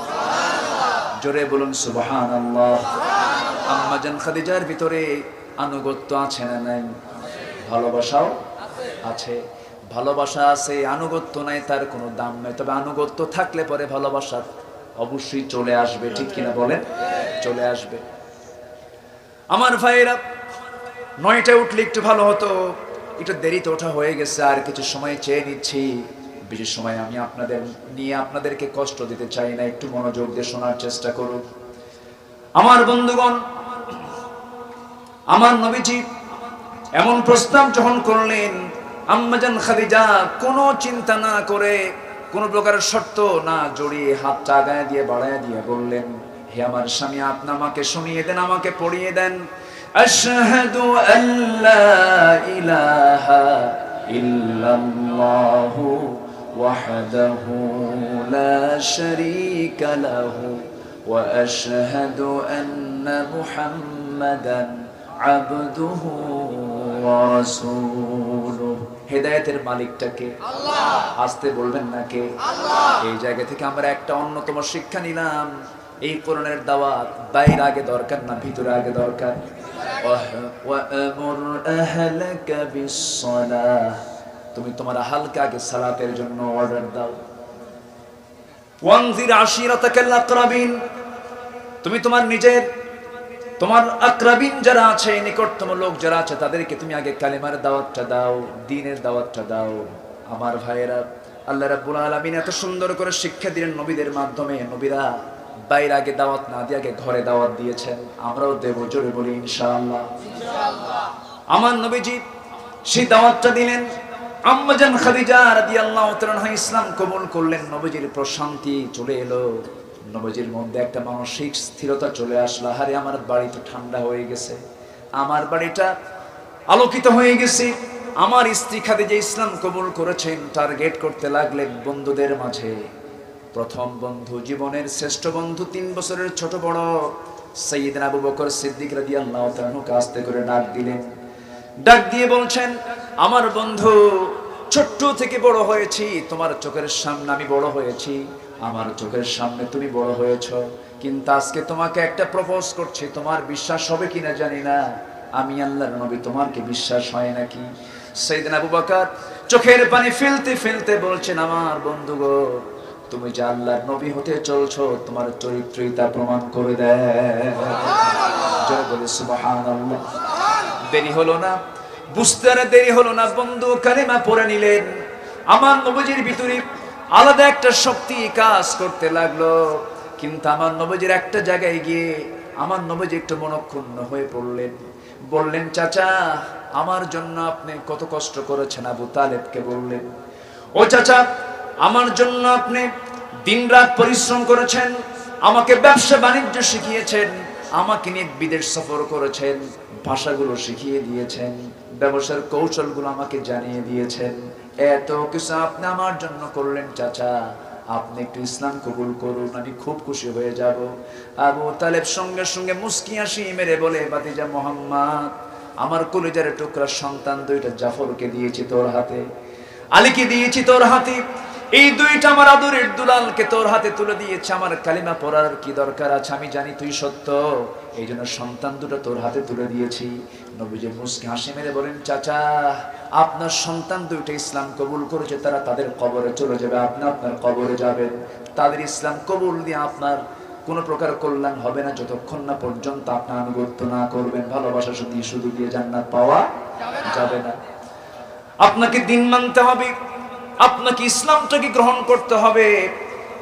জোরে বলুন সুবহানাল্লাহ। আম্মা জান খাদিজার ভিতরে আনুগত্য আছে না নাই? ভালোবাসাও আছে। ভালোবাসা আছে, আনুগত্য নাই, তার কোনো দাম নাই। তবে আনুগত্য থাকলে পরে ভালোবাসা অবশ্যই চলে আসবে, ঠিক কিনা বলেন? চলে আসবে। আমার ভাইরা, 9টায় উঠলে একটু ভালো হতো, একটু দেরিতে ওঠা হয়ে গেছে, আর কিছু সময় চেয়ে নিচ্ছি। বেশি সময় আমি আপনাদেরকে কষ্ট দিতে চাই না, একটু মনোযোগ দিয়ে শোনার চেষ্টা করুন। আমার বন্ধুগণ, আমার নবীজি এমন প্রস্তাব যখন করলেন, আম্মাজান খাদিজা কোনো চিন্তা না করে, কোনো প্রকার শর্ত না জড়িয়ে হাতটা আগায় দিয়ে বাড়ায় দিয়ে বললেন, হে আমার স্বামী, আপনি আমাকে শুনিয়ে দেন, আমাকে পড়িয়ে দেন। আশহাদু আল্লা ইলাহা ইল্লাল্লাহু ওয়াহদাহু লা শারীকা লাহু ওয়া আশহাদু আন্না মুহাম্মাদান আবদুহু ওয়া রাসূলুহু। হেদায়েতের মালিকটাকে আল্লাহ, আসতে বলবেন না কে? আল্লাহ। এই জায়গা থেকে আমরা একটা অন্যতম শিক্ষা নিলাম, এই কোরআনের দাওয়াত বাইরে আগে দরকার না ভিতরে আগে দরকার। ওয়া'মুর আহলাকা বিস-সালাহ, তুমি তোমার আহলকে আগে সালাতের জন্য অর্ডার দাও। ওয়ানজির আশিরাতাকাল আকরাবিন, তুমি তোমার আকরাবিন যারা আছে, নিকটতম লোক যারা আছে, তাদেরকে তুমি আগে কালিমার দাওয়াতটা দাও, দ্বীনের দাওয়াতটা দাও। আমার ভাইয়েরা, আল্লাহ রাব্বুল আলামিন এত সুন্দর করে শিক্ষা দিলেন নবীদের মাধ্যমে। নবীরা বাইরে আগে দাওয়াত না দিয়ে আগে ঘরে দাওয়াত দিয়েছেন, আমরাও দেব, জোরে বলি ইনশাআল্লাহ। আমার নবীজি সেই দাওয়াতটা দিলেন। আম্মা জান খাদিজা রাদিয়াল্লাহু তাআলা আনহা ইসলাম কবুল করলেন। নবীজির প্রশান্তি চলে এলো, নবীজির মধ্যে একটা মানসিক স্থিরতা চলে আসলো। আরে আমার বাড়ি তো ঠান্ডা হয়ে গেছে, আমার বাড়িটা আলোকিত হয়ে গেছে। আমার স্ত্রী খাদিজা ইসলাম কবুল করেছেন। টার্গেট করতে লাগলেন বন্ধুদের মাঝে। প্রথম বন্ধু, জীবনের শ্রেষ্ঠ বন্ধু, 3 বছরের ছোট বড় সাইয়েদনা আবু বকর সিদ্দিক রাদিয়াল্লাহু তাআলা আনহুকে আস্তে করে ডাক দিলেন। ডাক দিয়ে বলছেন, আমার বন্ধু, ছোট্ট থেকে বড় হয়েছি, তোমার চোখের সামনে আমি বড় হয়েছি, আমার চোখের সামনে তুমি বড় হয়েছো, কিন্তু আজকে তোমাকে একটা প্রপোজ করছি, তোমার বিশ্বাস হবে কিনা জানি না, আমি আল্লাহর নবী, তোমার কি বিশ্বাস হয় নাকি? সাইয়েদনা আবু বকর চোখের পানি ফেলতে ফেলতে বলছেন, আমার বন্ধু গো, তুমি যে আল্লাহর নবী হতে চলছো, তোমার চরিত্রটা প্রমাণ করে দেয়। জয় বলে সুবহানাল্লাহ। দেরি হলো না, বুঝতে আর দেরি হলো না, বন্ধু কালিমা পড়ে নিলেন। আমার নবীজির ভিতরে আলাদা একটা শক্তি কাজ করতে লাগলো। কিন্তু আমার নবীজির একটা জায়গায় গিয়ে আমার নবীজি একটু মনক্ষুণ্ণ হয়ে পড়লেন। বললেন, চাচা, আমার জন্য আপনি কত কষ্ট করেছেন। আবু তালেবকে বললেন, ও চাচা, আমার জন্য আপনি দিনরাত পরিশ্রম করেছেন, আমাকে ব্যবসা বাণিজ্য শিখিয়েছেন, আমাকে নিয়ে বিদেশ সফর করেছেন, ভাষাগুলো শিখিয়ে দিয়েছেন, ব্যবসার কৌশলগুলো আমাকে জানিয়ে দিয়েছেন। এত কিছু আপনি আমার জন্য করলেন, চাচা, আপনি একটু ইসলাম কবুল করুন, আমি খুব খুশি হয়ে যাব। আবু তালেব সঙ্গে সঙ্গে মুস্কি হাসি মেরে বলে, ভাতিজা মুহাম্মদ, আমার কলিজার টুকরা সন্তান 2টা জাফরকে দিয়েছি তোর হাতে, আলীকে দিয়েছি তোর হাতে, এই 2টা আমার আদরের দুলালকে তোর হাতে তুলে দিয়েছে। আমার কালিমা পড়ার কি দরকার আছে? আমি জানি তুই সত্য, এই জন্য সন্তান 2টা তোর হাতে তুলে দিয়েছি। নবীজি মুস্কি হাসি মেরে বলেন, চাচা, আপনার সন্তান 2টা ইসলাম কবুল করেছে, তারা তাদের কবরে চলে যাবে, আপনি আপনার কবরে যাবেন। তাদের ইসলাম কবুল দিয়ে আপনার কোনো প্রকার কল্যাণ হবে না যতক্ষণ না পর্যন্ত আপনি আনুগত্য না করবেন। ভালোবাসা শুধু দিয়ে জান্নাত পাওয়া যাবে না। আপনাকে দিন মানতে হবে, আপনাকে ইসলামটাকে গ্রহণ করতে হবে।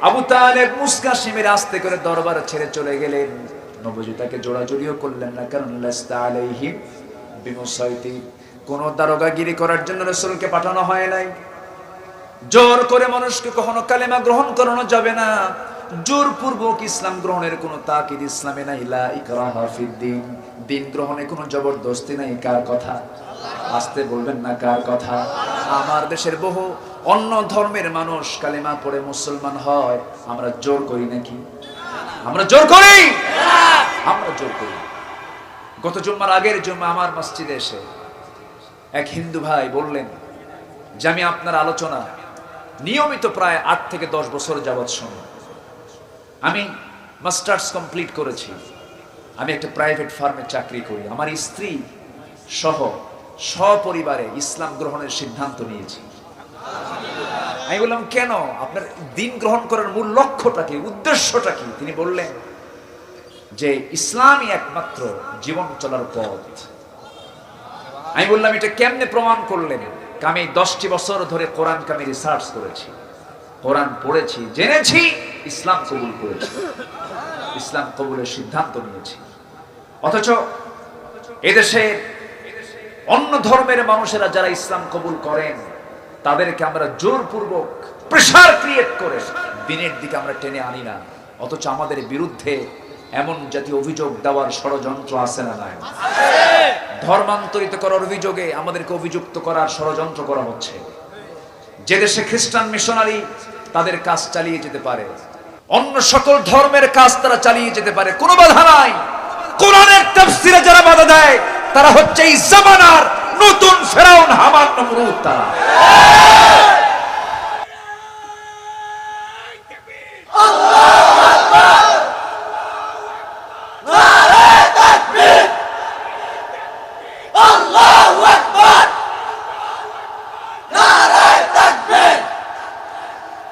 আবু তালেব মুস্কি হাসি মেরে আস্তে করে দরবার ছেড়ে চলে গেলেন। নবীজি তাকে জোড়াজুড়িও করলেন না, কারণ লাস্তা আলাইহিম বিমুসাইতির, কোন দারোগাগিরি করার জন্য রাসূলকে পাঠানো হয় নাই। জোর করে মানুষকে কখনো কালেমা গ্রহণ করানো যাবে না। জোরপূর্বক ইসলাম গ্রহণের কোনো তাকিদ ইসলামে নাই। লা ইকরাহা ফিদ্দিন, দিন গ্রহণে কোনো জবরদস্তি নাই। কার কথা? আসতে বলবেন না, কার কথা? আমার দেশের বহু অন্য ধর্মের মানুষ কালিমা পড়ে মুসলমান হয়, আমরা জোর করি নাকি? আমরা জোর করি? আমরা জোর করি। গত জুম্মার আগের জুম্মা আমার মসজিদে এসে এক হিন্দু ভাই বললেন যে আমি আপনার আলোচনা নিয়মিত প্রায় 8 থেকে 10 বছর যাবৎ শুনি। আমি মাস্টার্স কমপ্লিট করেছি, আমি একটা প্রাইভেট ফার্মে চাকরি করি, আমার স্ত্রী সহ সপরিবারে ইসলাম গ্রহণের সিদ্ধান্ত নিয়েছি। আমি বললাম কেন, আপনার দিন গ্রহণ করার মূল লক্ষ্যটা কি, উদ্দেশ্যটা কি? তিনি বললেন যে ইসলামই একমাত্র জীবন চলার পথ। আমি বললাম এটা কেমনে প্রমাণ করলেন? আমি 10টি বছর ধরে কোরআনকে আমি রিসার্চ করেছি, কোরআন পড়েছি, জেনেছি, ইসলাম কবুল করেছি, ইসলাম কবুলের সিদ্ধান্ত নিয়েছি। অথচ এদেশে অন্য ধর্মের মানুষেরা যারা ইসলাম কবুল করেন তাদেরকে আমরা জোরপূর্বক প্রেসার ক্রিয়েট করে দিনের দিকে আমরা টেনে আনি না। অথচ আমাদের বিরুদ্ধে এমন জাতীয় অভিযোগ দেওয়ার ষড়যন্ত্র আছে না নাই? ধর্মান্তরিত করার অভিযোগে আমাদেরকে অভিযুক্ত করার ষড়যন্ত্র করা হচ্ছে। যে দেশে খ্রিস্টান মিশনারি তাদের কাজ চালিয়ে যেতে পারে, অন্য সকল ধর্মের কাজ তারা চালিয়ে যেতে পারে, কোনো বাধা নাই। কোরআনের তাফসীরে যারা বাধা দেয় তারা হচ্ছে এই জামানার নতুন ফেরাউন, হামান, নমরুদ। তারা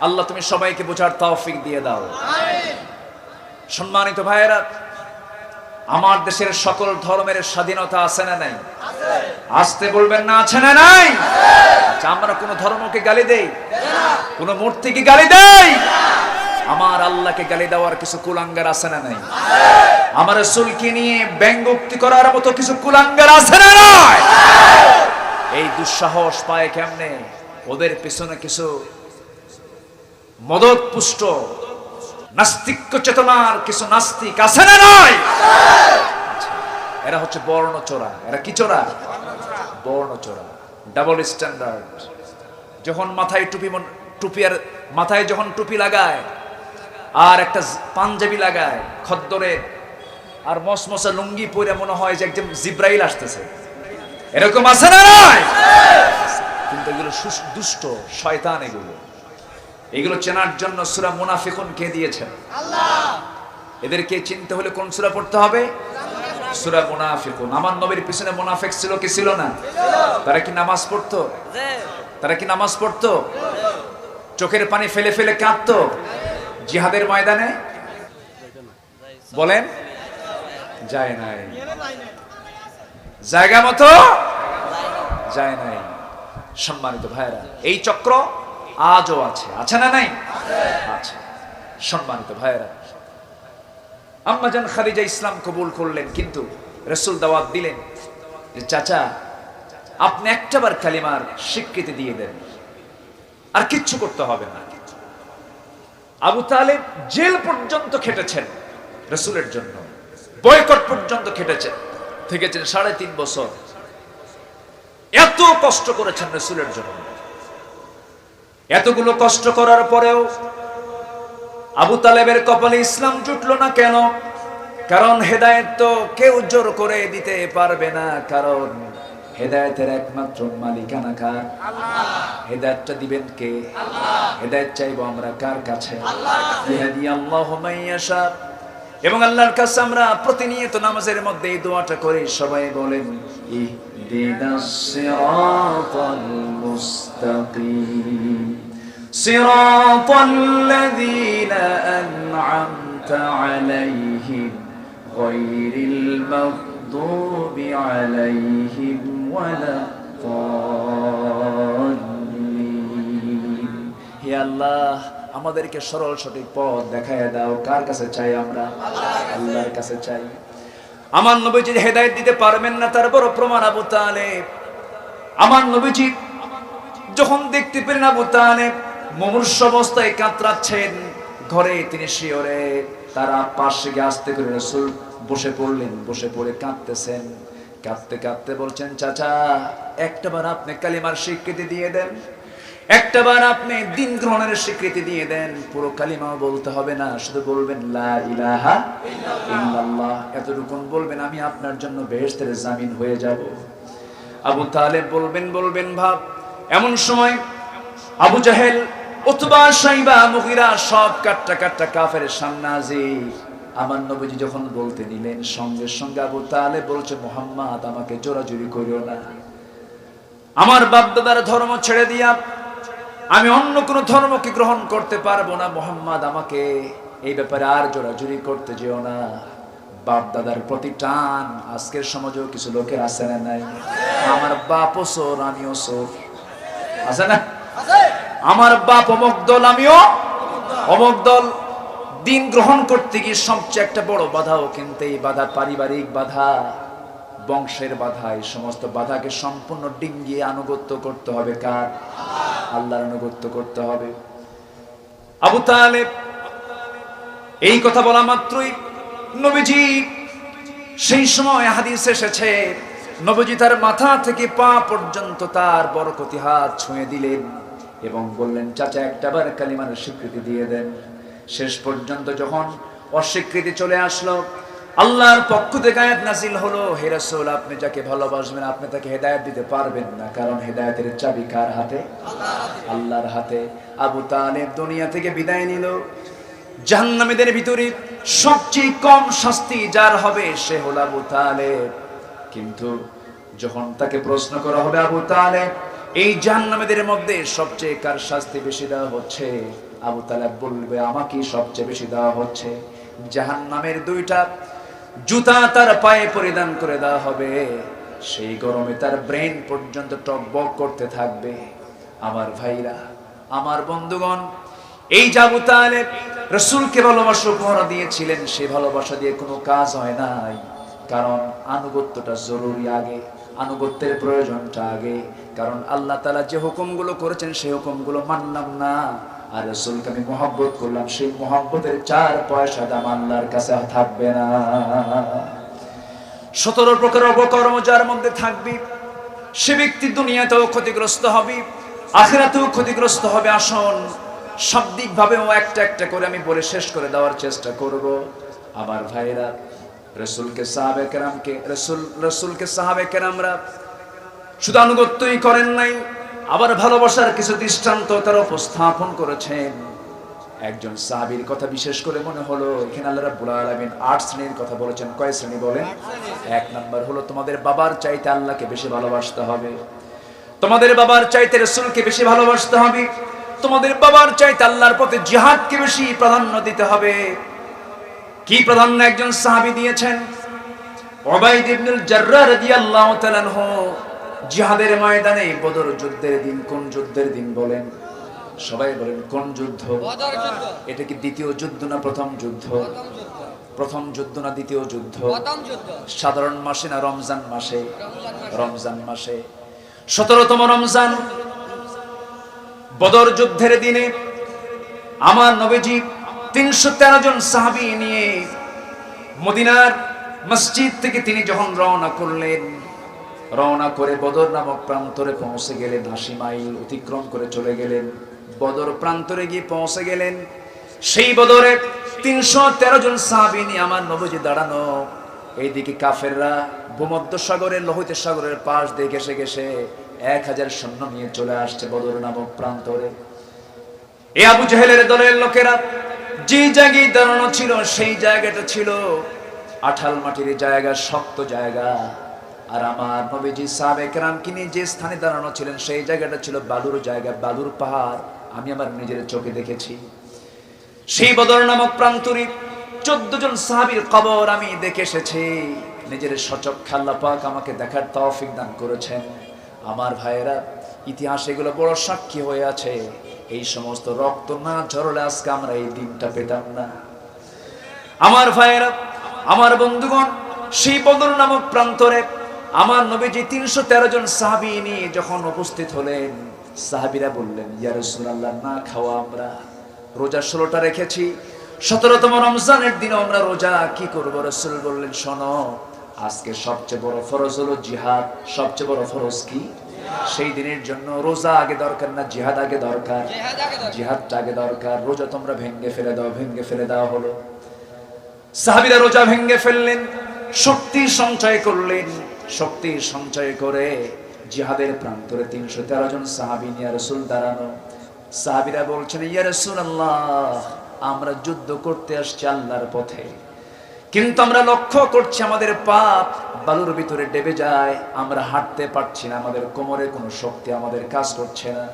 আল্লাহ তুমি সবাইকে বোঝার তৌফিক দিয়ে দাও। সম্মানিত ভাইয়েরা, আমার দেশের সকল ধর্মের স্বাধীনতা আছে না নাই? আসতে বলবেন না, আছে না নাই? আমরা কোন ধর্মকে গালি দেই? কোন মূর্তিকে গালি দেই? আমার আল্লাহকে গালি দেওয়ার কিছু কুলাঙ্গার আছে না নাই? আমার রাসূলকে নিয়ে ব্যঙ্গোক্তি করার মতো কিছু কুলাঙ্গার আছে না নাই? এই দুঃসাহস পায় কেমনে? ওদের পিছনে কিছু মদত পুষ্ট নাস্তিক্য চেতনার কিছু নাস্তিক আছে না নাই? এরা হচ্ছে বর্ণ চোরা। এরা কি চোরা? বর্ণ চোরা, ডাবল স্ট্যান্ডার্ড। যখন মাথায় টুপি আর মাথায় যখন টুপি লাগায় আর একটা পাঞ্জাবি লাগায় খদ্দরে আর মসমসা লুঙ্গি পরে মনে হয় যে একদম জিব্রাইল আসতেছে, এরকম আছে না নাই? কিন্তু এগুলো দুষ্ট শয়তান। এগুলো চেনার জন্য সূরা মুনাফিকুন কে দিয়েছেন? আল্লাহ। এদেরকে চিনতে হলে কোন সূরা পড়তে হবে? সূরা মুনাফিকুন। আমার নবীর পিছনে মুনাফিক ছিল কি ছিল না? তারা কি নামাজ পড়তো? তারা কি নামাজ পড়তো? চোখের পানি ফেলে ফেলে কাঁদতো জিহাদের ময়দানে? বলেন, যায় নাই। জায়গা মতো যায় নাই। সম্মানিত ভাইরা, এই চক্র আজও আছে, আছে না নাই? আছে। সম্মানিত ভাইরা, আম্মা জান খাদিজা ইসলাম কবুল করলেন, কিন্তু রাসূল দাওয়াত দিলেন যে চাচা আপনি একটাবার কালিমার স্বীকৃতি দিয়ে দেন, আর কিচ্ছু করতে হবে না। আবু তালেব জেল পর্যন্ত খেটেছেন রাসূলের জন্য, বয়কট পর্যন্ত থেকেছেন 3.5 বছর। এত কষ্ট করেছেন রাসূলের জন্য। এতগুলো কষ্ট করার পরেও আবু তালেবের কপালে ইসলাম জুটলো না কেন? কারণ হেদায়েত তো কেউ জোর করে দিতে পারবে না, কারণ হেদায়েতের একমাত্র মালিকানা কার? আল্লাহ। হেদায়েতটা দিবেন কে? আল্লাহ। হেদায়েত চাইবো আমরা কার কাছে? আল্লাহ। ইয়াহদি আল্লাহু মাইয়াশা। এবং আল্লাহর কাছে আমরা প্রতিনিয়ত নামাজের মধ্যে এই দোয়াটা করি, সবাই বলেন ইহদিনাস সিরাতাল মুস্তাকিম সিরাতাল্লাযীনা আন'আমতা আলাইহিম গায়রিল মাগদুবি আলাইহিম ওয়ালাদ-দাল্লিন। হে আল্লাহ, আমাদেরকে সরল সঠিক পথ দেখায় দাও। কার কাছে চাই আমরা? আল্লাহর কাছে চাই। আমার নবীজি হেদায়েত দিতে পারবেন না, তার বড় প্রমাণ আবু তালেব। আমার নবীজি যখন দেখতে পেলেন আবু তালেব মুমূর্ষু অবস্থায় কাতরাচ্ছেন, ঘরে তিনি শিওরে, তারা পাশে গিয়ে আস্তে করে রাসূল বসে পড়লেন। বসে পড়ে কাঁদতেছেন, কাঁদতে কাঁদতে বলছেন, চাচা একটাবার আপনি কালিমার স্বীকৃতি দিয়ে দেন, একটাবার আপনি দিন গ্রহণের স্বীকৃতি দিয়ে দেন। পুরো কালিমা বলতে হবে না, শুধু বলবেন লা ইলাহা ইল্লাল্লাহ, এতটুকুন বলবেন, আমি আপনার জন্য বেহেশতের জামিন হয়ে যাব। আবু তালেব বলবেন ভাব। এমন সময় আবু জাহেল, উতবা, শাইবা, মুগীরা সব কাট্টা কাফের সামনে হাজির। আমার নবীজি যখন বলতে নিলেন, সঙ্গে সঙ্গে আবু তালেব বলছে, মুহাম্মদ আমাকে জোরাজুরি করিও না, আমার বাপ দাদার ধর্ম ছেড়ে দিয়া আমি অন্য কোন ধর্মকে গ্রহণ করতে পারবো না। মুহাম্মদ আমাকে এই ব্যাপারে আর জোরাজুরি করতে যেও না। বাপ দাদার প্রতি টান আজকের সমাজেও কিছু লোকের আছে না নাই? আমার বাপও চোর, আমিও চোর, আছে না? আমার বাপ অমুক দল, আমিও অমুক দল। দিন গ্রহণ করতে গিয়ে সবচেয়ে একটা বড় বাধাও কিন্তু এই বাধা, পারিবারিক বাধা, বংশের বাধা। এই সমস্ত বাধাকে সম্পূর্ণ ডিঙ্গিয়ে আনুগত্য করতে হবে কার? আল্লাহর আনুগত্য করতে হবে। আবু তালেব এই কথা বলা মাত্রই নবীজি, সেই সময় হাদিস এসেছে, নবীজি তার মাথা থেকে পা পর্যন্ত তার বরকতি হাত ছুঁয়ে দিলেন এবং বললেন, চাচা একটাবার কালিমার স্বীকৃতি দিয়ে দেন। শেষ পর্যন্ত যখন অস্বীকৃতি চলে আসলো, আল্লাহর পক্ষ থেকে আয়াত নাযিল হলো, হে রাসূল আপনি যাকে ভালোবাসবেন আপনি তাকে হেদায়েত দিতে পারবেন না, কারণ হেদায়েতের চাবি কার হাতে? আল্লাহর হাতে। আবু তালেব দুনিয়া থেকে বিদায় নিল। জাহান্নামীদের ভিতরে সবচেয়ে কম শাস্তি যার হবে সে হলো আবু তালেব। কিন্তু যখন তাকে প্রশ্ন করা হবে, আবু তালেব এই জাহান্নামীদের মধ্যে সবচেয়ে কার শাস্তি বেশি দেওয়া হচ্ছে? আবু তালেব বলবে, আমাকেই সবচেয়ে বেশি দেওয়া হচ্ছে। জাহান্নামের দুইটা জুতা তার পায়ে পরিধান করে দেওয়া হবে, সেই গরমে তার ব্রেন পর্যন্ত টকবক করতে থাকবে। আমার ভাইরা, আমার বন্ধুগণ, এই যে আবু তালেব রাসূলকে ভালোবাসা উপহার দিয়েছিলেন, সেই ভালোবাসা দিয়ে কোনো কাজ হয় নাই, কারণ আনুগত্যটা জরুরি আগে, আনুগত্যের প্রয়োজনটা আগে। কারণ আল্লাহ তাআলা যে হুকুমগুলো করেছেন সেই হুকুমগুলো মানলাম না, আর রাসূলকে আমি মহব্বত করলাম, সেই মহব্বতের 4 পয়সা দাম আল্লাহর কাছে থাকবে না। 17 প্রকার অপকর্ম যার মধ্যে থাকবে, সে ব্যক্তি দুনিয়াতেও ক্ষতিগ্রস্ত হবে, আখিরাতেও ক্ষতিগ্রস্ত হবে। আসুন শাব্দিক ভাবেও একটা একটা করে আমি বলে শেষ করে দেওয়ার চেষ্টা করব। আমার ভাইরা, রাসূলকে সাহাবে কেরামরা শুধু আনুগত্যই করেন নাই, আবার ভালোবাসার কিছু দৃষ্টান্ত তারা উপস্থাপন করেছেন। একজন সাহাবীর কথা বিশেষ করে মনে হলো, এখানে আল্লাহ রাব্বুল আলামিন 8 শ্রেণীর কথা বলেছেন। কয় শ্রেণী বলেন? 1 নাম্বার হলো তোমাদের বাবার চাইতে আল্লাহকে বেশি ভালোবাসতে হবে, তোমাদের বাবার চাইতে রাসূলকে বেশি ভালোবাসতে হবে, তোমাদের বাবার চাইতে আল্লাহর পথে জিহাদকে বেশি প্রাধান্য দিতে হবে। কি প্রাধান্য একজন সাহাবী দিয়েছেন? উবাইদ ইবনুল জাররাহ রাদিয়াল্লাহু তাআলা আনহু জিহাদের ময়দানে বদর যুদ্ধের দিন, কোন যুদ্ধের দিন বলেন? সবাই বলেন কোন যুদ্ধ? বদর যুদ্ধ। এটা কি দ্বিতীয় যুদ্ধ না প্রথম যুদ্ধ? প্রথম যুদ্ধ না দ্বিতীয় যুদ্ধ? প্রথম যুদ্ধ। সাধারণ মাসে না রমজান মাসে? রমজান মাসে। 17তম রমজান বদর যুদ্ধের দিনে আমার নবীজি 313 জন সাহাবী নিয়ে মদিনার মসজিদ থেকে তিনি যখন রওনা করলেন, রওনা করে বদর নামক প্রান্তরে পৌঁছে গেলেন। 80 মাইল অতিক্রম করে চলে গেলেন, বদর প্রান্তরে গিয়ে পৌঁছে গেলেন। সেই বদরে 313 জন সাহাবী নিয়ে আমার নবীজি দাঁড়ানো। এইদিকে কাফেররা ভূমধ্য সাগরের, লোহিত সাগরের পাশ দিয়ে ঘেসে ঘেসে 1000 সৈন্য নিয়ে চলে আসছে বদর নামক প্রান্তরে। এই আবু জাহেলের দলের লোকেরা যে জায়গায় দাঁড়ানো ছিল, সেই জায়গাটা ছিল আঠাল মাটির জায়গা, শক্ত জায়গা। আর আমার নবীজি সাহাবে কেরামকে নিয়ে যে স্থানে দাঁড়ানো ছিলেন, সেই জায়গাটা ছিল বালুর জায়গা, বালুর পাহাড়। আমি আমার নিজের চোখে দেখেছি। সেই বদর নামক প্রান্তরে 14 জন সাহাবীর কবর আমি দেখে এসেছি। নিজের সচক্ষে আল্লাহ পাক আমাকে দেখার তৌফিক দান করেছেন। আমার ভাইয়েরা, ইতিহাস এগুলো বড় সাক্ষী হয়ে আছে। এই সমস্ত রক্ত না ঝরলে আজকে আমরা এই দিনটা পেতাম না। আমার ভাইয়েরা, আমার বন্ধুগণ, সেই বদর নামক প্রান্তরে আমার নবীজি 313 জন সাহাবী নিয়ে যখন উপস্থিত হলেন, সাহাবীরা বললেন, ইয়া রাসূলুল্লাহ, না খাওয়া আমরা রোজা 16টা রেখেছি, 17তম রমজানের দিনে আমরা রোজা কি করব? রাসূল বললেন, শোনো, আজকে সবচেয়ে বড় ফরজ হলো জিহাদ। সবচেয়ে বড় ফরজ কি? সেই দিনের জন্য রোজা আগে দরকার না জিহাদ আগে দরকার? জিহাদটা আগে দরকার। রোজা তোমরা ভেঙে ফেলে দাও। ভেঙে ফেলে দেওয়া হলো। সাহাবীরা রোজা ভেঙে ফেললেন, শক্তি সঞ্চয় করলেন। শক্তি সঞ্চয় করে জিহাদের প্রান্তরে 313 জন সাহাবী নিয়ে রাসূল দাঁড়ানো। সাহাবীরা বলছেন, ইয়া রাসূলুল্লাহ, আমরা যুদ্ধ করতে আসছি আল্লাহর পথে, কিন্তু আমরা লক্ষ্য করছি আমাদের পা বালুর ভিতরে ডেবে যায়, আমরা হাঁটতে পারছি না, আমাদের কোমরে কোনো শক্তি আমাদের কাজ করছে না।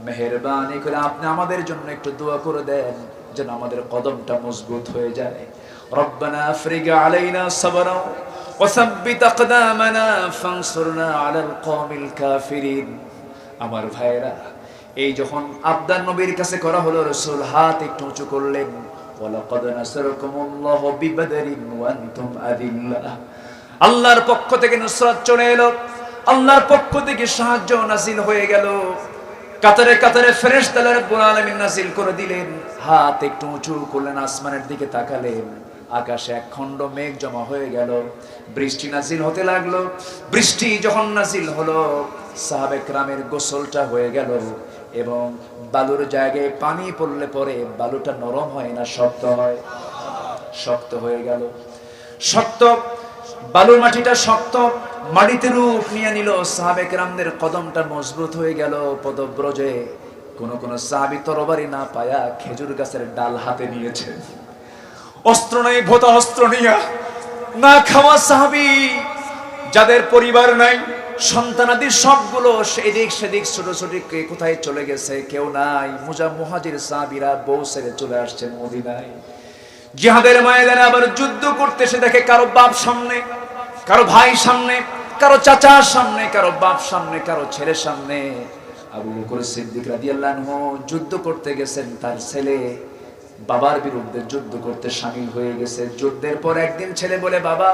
মেহেরবানি করে আপনি আমাদের জন্য একটু দোয়া করে দেন, যেন আমাদের কদমটা মজবুত হয়ে যায়। রব্বানা আফরিগ আলাইনা সাবরা ওয়া সাব্বিত আকদামানা ফানসুরনা আলাল কওমিল কাফিরিন। আমার ভাইরা, এই যখন আবদার নবীর কাছে করা হলো, রাসূল হাত একটু উঁচু করলেন, ওয়ালাকাদ নাসারাকুমুল্লাহু বিবাদরিন ওয়া আনতুম আযিল্লাহ। আল্লাহর পক্ষ থেকে নুসরাত চলে এলো, আল্লাহর পক্ষ থেকে সাহায্য নাযিল হয়ে গেল। কাতারে কাতারে ফেরেশতারা রব্বুল আলামিন নাযিল করে দিলেন। হাত একটু উঁচু করলেন, আসমানের দিকে তাকালেন, আকাশে এক খণ্ড মেঘ জমা হয়ে গেল, বৃষ্টি নাযিল হতে লাগলো। বৃষ্টি যখন নাযিল হলো, সাহাবে কেরামের গোসলটা হয়ে গেল, এবং বালুর জায়গায় পানি পড়লে পরে বালুটা নরম হয় না শক্ত হয়? শক্ত হয়ে গেল। শক্ত বালুর মাটিটা শক্ত মাটিতে রূপ নিয়ে নিল। সাহাবে কেরামদের কদমটা মজবুত হয়ে গেল পদব্রজে। কোন কোন সাহাবী তরবারি না পায়া খেজুর গাছের ডাল হাতে নিয়েছে। অস্ত্র নাই, ভোতা অস্ত্র নিয়া না খাওয়া সাহাবী, যাদের পরিবার নাই, সন্তানাদি সবগুলো এদিক সেদিক ছোট কে কোথায় চলে গেছে, কেউ নাই। মুহাজির সাহাবীরা বউ ছেড়ে চলে আসছেন মদিনায়। জিহাদের ময়দানে আবার যুদ্ধ করতে এসে দেখে কারো বাপ সামনে, কারো ভাই সামনে, কারো চাচার সামনে, কারো বাপ সামনে, কারো ছেলের সামনে। আবু বকর সিদ্দিক রাদিয়াল্লাহু আনহু যুদ্ধ করতে গেছেন, তার ছেলে বাবার বিরুদ্ধে যুদ্ধ করতে শামিল হয়ে গেছে। যুদ্ধের পর একদিন ছেলে বলে, বাবা,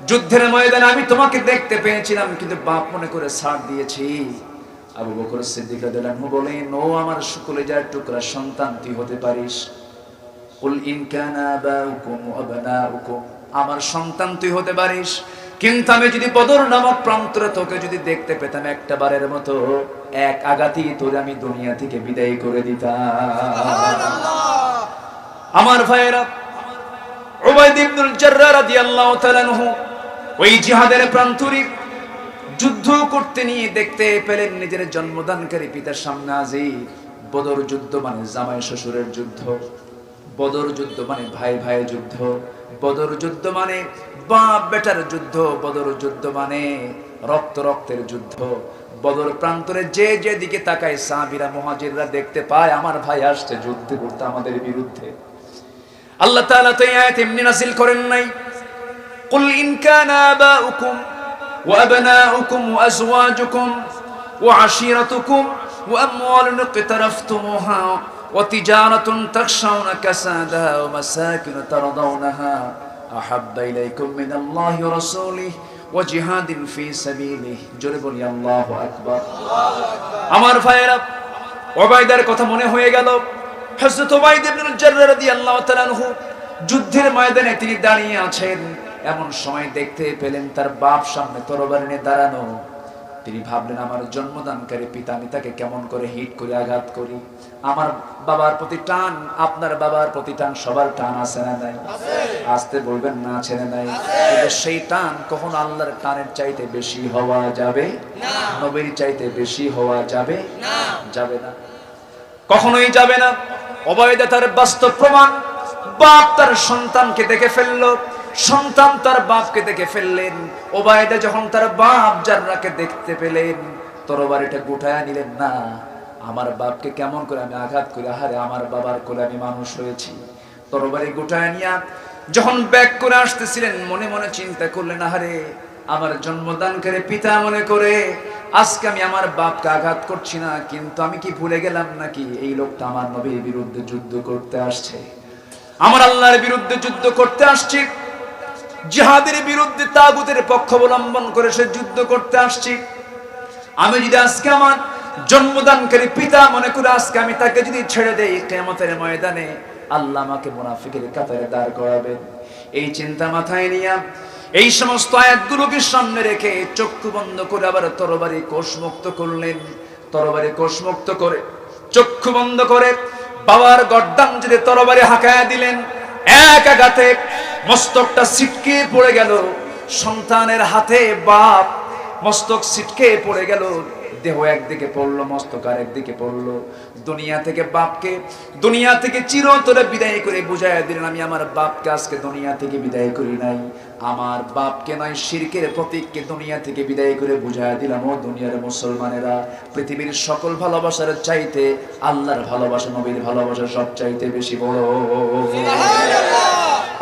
যুদ্ধের ময়দানে আমি তোমাকে দেখতে পেয়েছিলাম, কিন্তু বাপ মনে করে ছাড় দিয়েছি। আবু বকর সিদ্দিক রাদিয়াল্লাহু আনহু বলেন, ও আমার কলিজার টুকরা সন্তান, তুই হতে পারিস। কুল ইন কানা আবাউকুম ওয়া আবনাউকুম, আমার সন্তান তুই হতে পারিস, কিন্তু আমি যদি বদর নামক প্রান্তরে তোকে যদি দেখতে পেতাম একটা বারের মতো, এক আঘাতেই তোরে আমি দুনিয়া থেকে বিদায় করে দিতাম। আমার ভাইয়েরা, উবাইদ ইবনুল জাররাহ রাদিয়াল্লাহু তাআলা আনহু ওই জিহাদের প্রান্তরে যুদ্ধ করতে নিয়ে দেখতে পেলেন নিজের জন্মদানকারী পিতার সামনে হাজির। বদর যুদ্ধ মানে জামাই শ্বশুরের যুদ্ধ, বদর যুদ্ধ মানে ভাই ভাই যুদ্ধ, বদর যুদ্ধ মানে বাপ বেটার যুদ্ধ, বদর যুদ্ধ মানে রক্ত রক্তের যুদ্ধ। বদর প্রান্তরে যে যেদিকে তাকায় সাহাবীরা মুহাজিররা দেখতে পায় আমার ভাই আসছে যুদ্ধ করতে আমাদের বিরুদ্ধে। আল্লাহ তাআলা তো এই আয়াত এমনি নাযিল করেন নাই, কুল ইন কানা আবাউকুম ওয়া আবনাউকুম ওয়া আজওয়াজুকুম ওয়া আশীরাতুকুম ওয়া আমওয়ালুন ইকতারাফতুমুহা ওয়া তিজারাতুন তাখশাউনা কাসাদাহা ওয়া মাসাকিন তারদাউনাহা আহাব্বা ইলাইকুম মিনাল্লাহি ওয়া রাসূলিহি ওয়া জিহাদিন ফি সাবিলিহি। জোরে বলি আল্লাহু আকবার। আমার ভাইয়েরা, উবাইদার কথা মনে হয়ে গেল। হযরত উবাইদ ইবনুল জাররাহ রাদিয়াল্লাহু তাআলা আনহু যুদ্ধের ময়দানে তিনি দাঁড়িয়ে আছেন। এমন সময় দেখতে পেলেন তার বাপ সামনে তরবারি নিয়ে দাঁড়ানো। তিনি ভাবলেন, আমার জন্মদানকারী পিতা, আমি তাকে কেমন করে হিট করে আঘাত করি। আমার বাবার প্রতি টান, আপনার বাবার প্রতি টান, সবার টান আছে না নাই? আসতে বলবেন না, আছে না নাই? কিন্তু সেই টান কখনো আল্লাহর টানের চাইতে বেশি হওয়া যাবে না, নবীর চাইতে বেশি হওয়া যাবে না, যাবে না, কখনোই যাবে না। উবাইদা তার বাস্তব প্রমাণ। বাপ তার সন্তানকে দেখে ফেললো, সন্তান তার বাপকে দেখে ফেললেন। উবাইদা যখন তার বাপ জাররাহকে দেখতে পেলেন, তরবারিটা গুটায়া নিলেন, না, আমার বাপকে কেমন করে আমি আঘাত করি, আহারে আমার বাবার কোলে আমি মানুষ হয়েছি। তরবারি গুটায়া নিয়া যখন ব্যাক করে আসতেছিলেন, মনে মনে চিন্তা করলেন, আহারে আমার জন্মদানকারী পিতা মনে করে আজকে আমি আমার বাপকে আঘাত করছি না, কিন্তু আমি কি ভুলে গেলাম নাকি এই লোকটা আমার নবীর বিরুদ্ধে যুদ্ধ করতে আসছে, আমার আল্লাহর বিরুদ্ধে যুদ্ধ করতে আসছে, জিহাদের বিরুদ্ধে তাগুতের পক্ষ অবলম্বন করে সে যুদ্ধ করতে আসছে। আমি যদি আজকে আমার জন্মদানকারী পিতা মনে করে আজকে আমি তাকে যদি ছেড়ে দেই, কিয়ামতের ময়দানে আল্লাহ আমাকে মুনাফিকের কাতারে দাঁড় করাবেন। এই চিন্তা মাথায় নিয়ে এই সমস্ত আয়াতগুলোকে সামনে রেখে চক্ষু বন্ধ করে আবার তরবারি কোষমুক্ত করলেন। তরবারি কোষমুক্ত করে চক্ষু বন্ধ করে বাবার গর্দান যদি তরবারি হাঁকায়া দিলেন, এক আঘাতে মস্তকটা ছিটকে পড়ে গেল। সন্তানের হাতে বাপ মস্তক ছিটকে পড়ে গেল, দেহ একদিকে পড়লো, মস্তক আর একদিকে পড়লো। দুনিয়া থেকে বাপকে দুনিয়া থেকে চিরতরে বিদায় করে বুঝাইয়া দিলেন, আমি আমার বাপকে আজকে দুনিয়া থেকে বিদায় করি নাই, আমার বাপকে নয় শিরকের প্রতীককে দুনিয়া থেকে বিদায় করে বুঝাইয়া দিলাম। ও দুনিয়ার মুসলমানেরা, পৃথিবীর সকল ভালোবাসার চাইতে আল্লাহর ভালোবাসা, নবীর ভালোবাসা সব চাইতে বেশি বড়।